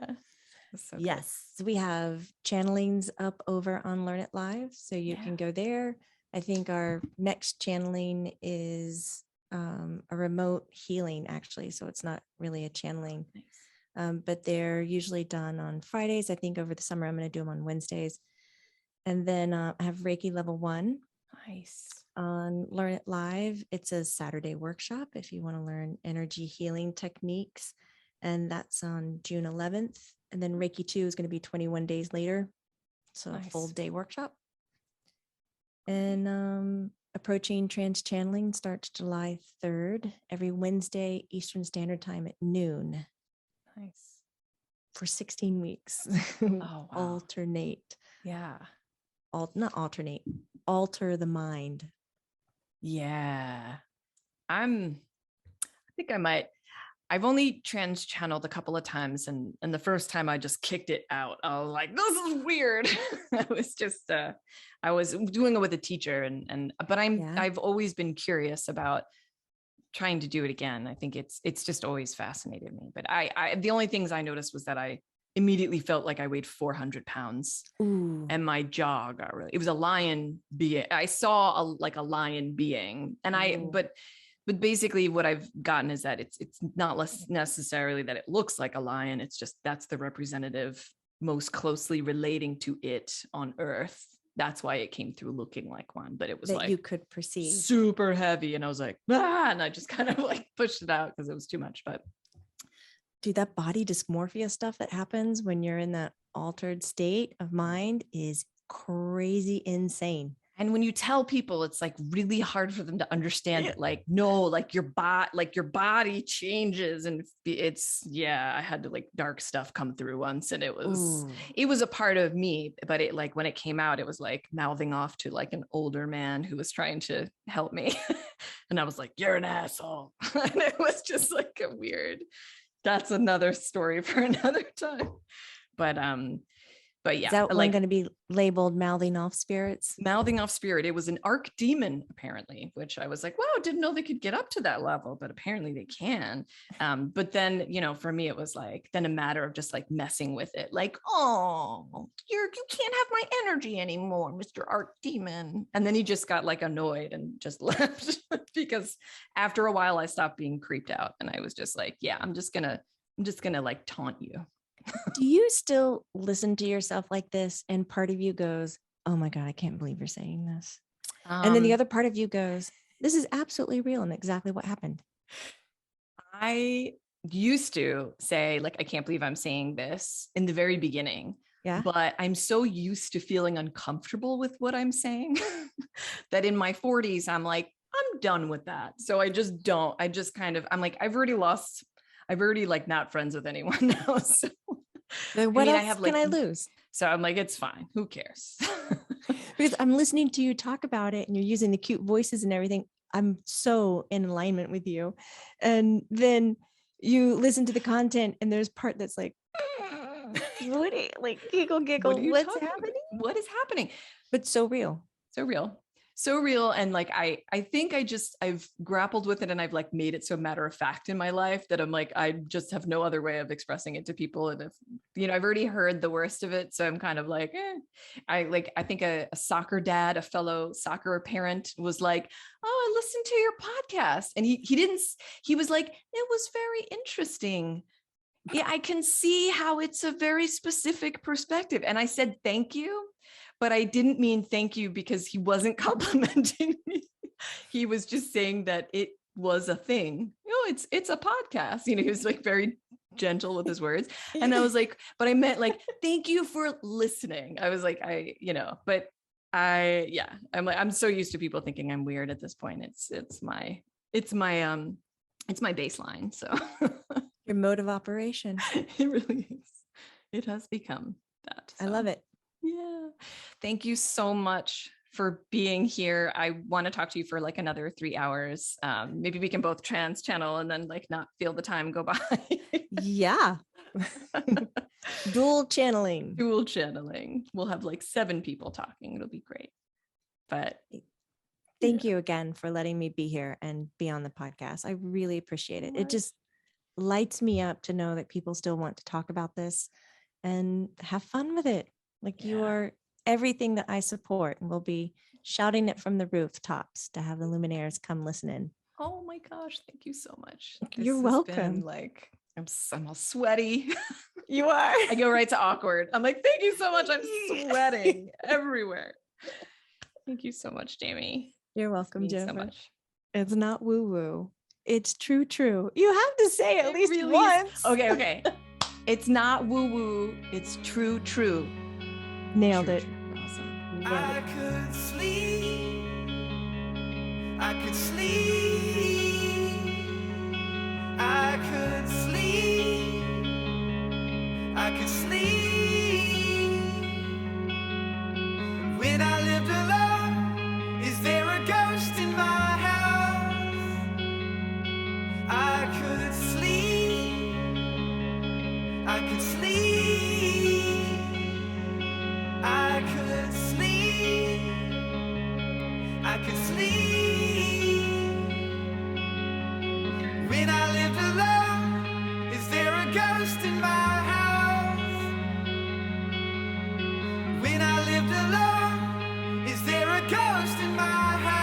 So yes, we have channelings up over on Learn It Live, so you Yeah. can go there. I think our next channeling is a remote healing, actually, so it's not really a channeling. Nice. But they're usually done on Fridays. I think over the summer I'm going to do them on Wednesdays. And then I have Reiki level 1. Nice. On Learn It Live. It's a Saturday workshop if you want to learn energy healing techniques. And that's on June 11th. And then Reiki 2 is going to be 21 days later. So Nice. a full day workshop. And approaching trance channeling starts July 3rd, every Wednesday, Eastern Standard Time at noon. Nice. For 16 weeks. Oh, wow. Alternate. Yeah. Not alternate. Alter the mind. Yeah. I think I might. I've only trans channeled a couple of times, and the first time I just kicked it out. I was like, this is weird. I was just I was doing it with a teacher, but I've always been curious about trying to do it again. I think it's just always fascinated me. But I the only things I noticed was that I immediately felt like I weighed 400 pounds. Ooh. And my jaw got really, it was a lion being. I saw a lion being, and but basically what I've gotten is that it's not less necessarily that it looks like a lion. It's just, that's the representative most closely relating to it on Earth. That's why it came through looking like one, but it was that like you could perceive super heavy. And I was like, and I just kind of like pushed it out because it was too much. But dude, that body dysmorphia stuff that happens when you're in that altered state of mind is crazy insane. And when you tell people, it's like really hard for them to understand that, like, no, like your body changes. And I had to like dark stuff come through once, and it was a part of me, but it, like, when it came out, it was like mouthing off to like an older man who was trying to help me. And I was like, you're an asshole. And it was just like a weird, that's another story for another time. But yeah, is that one going to be labeled mouthing off spirits? Mouthing off spirit. It was an arc demon, apparently, which I was like, wow, didn't know they could get up to that level, but apparently they can. But then, for me, it was like then a matter of just like messing with it. Like, oh, you can't have my energy anymore, Mr. Arc Demon. And then he just got like annoyed and just left because after a while I stopped being creeped out, and I was just like, yeah, I'm just gonna like taunt you. Do you still listen to yourself like this? And part of you goes, oh my God, I can't believe you're saying this. And then the other part of you goes, this is absolutely real and exactly what happened. I used to say, like, I can't believe I'm saying this in the very beginning. Yeah. But I'm so used to feeling uncomfortable with what I'm saying that in my 40s, I'm like, I'm done with that. So I just don't. I'm like, I've already like not friends with anyone now. So what else can I lose? So I'm like, it's fine. Who cares? Because I'm listening to you talk about it and you're using the cute voices and everything. I'm so in alignment with you. And then you listen to the content and there's part that's like, what, like giggle, what's happening? What is happening? But so real. So real. And like, I think I've grappled with it, and I've like made it so matter of fact in my life that I'm like, I just have no other way of expressing it to people. And if, I've already heard the worst of it. So I'm kind of like, I think a soccer dad, a fellow soccer parent was like, oh, I listened to your podcast. And he was like, it was very interesting. Yeah, I can see how it's a very specific perspective. And I said, thank you. But I didn't mean thank you because he wasn't complimenting me. He was just saying that it was a thing. It's a podcast. He was like very gentle with his words. And I was like, but I meant like, thank you for listening. I was like, I'm like, I'm so used to people thinking I'm weird at this point. It's my baseline. So your mode of operation. It really is. It has become that. I love it. Yeah. Thank you so much for being here. I want to talk to you for like another 3 hours. Maybe we can both trans channel and then like not feel the time go by. Yeah. Dual channeling. Dual channeling. We'll have like 7 people talking. It'll be great. But thank you again for letting me be here and be on the podcast. I really appreciate it. It just lights me up to know that people still want to talk about this and have fun with it. Like you are everything that I support, and we'll be shouting it from the rooftops to have the Luminaires come listen in. Oh my gosh, thank you so much. You're welcome. Like I'm all sweaty. You are. I go right to awkward. I'm like, thank you so much. I'm sweating everywhere. Thank you so much, Jamie. You're welcome, Thanks so Jennifer. much. It's not woo-woo. It's true. You have to say it at least really once. Okay. It's not woo-woo. It's true. Nailed True, it. true. Awesome. I could sleep. I could sleep. I could sleep. I could sleep. When I lived alone, is there a ghost in my house? I could sleep. I could sleep. I could sleep. I could sleep. When I lived alone, is there a ghost in my house? When I lived alone, is there a ghost in my house?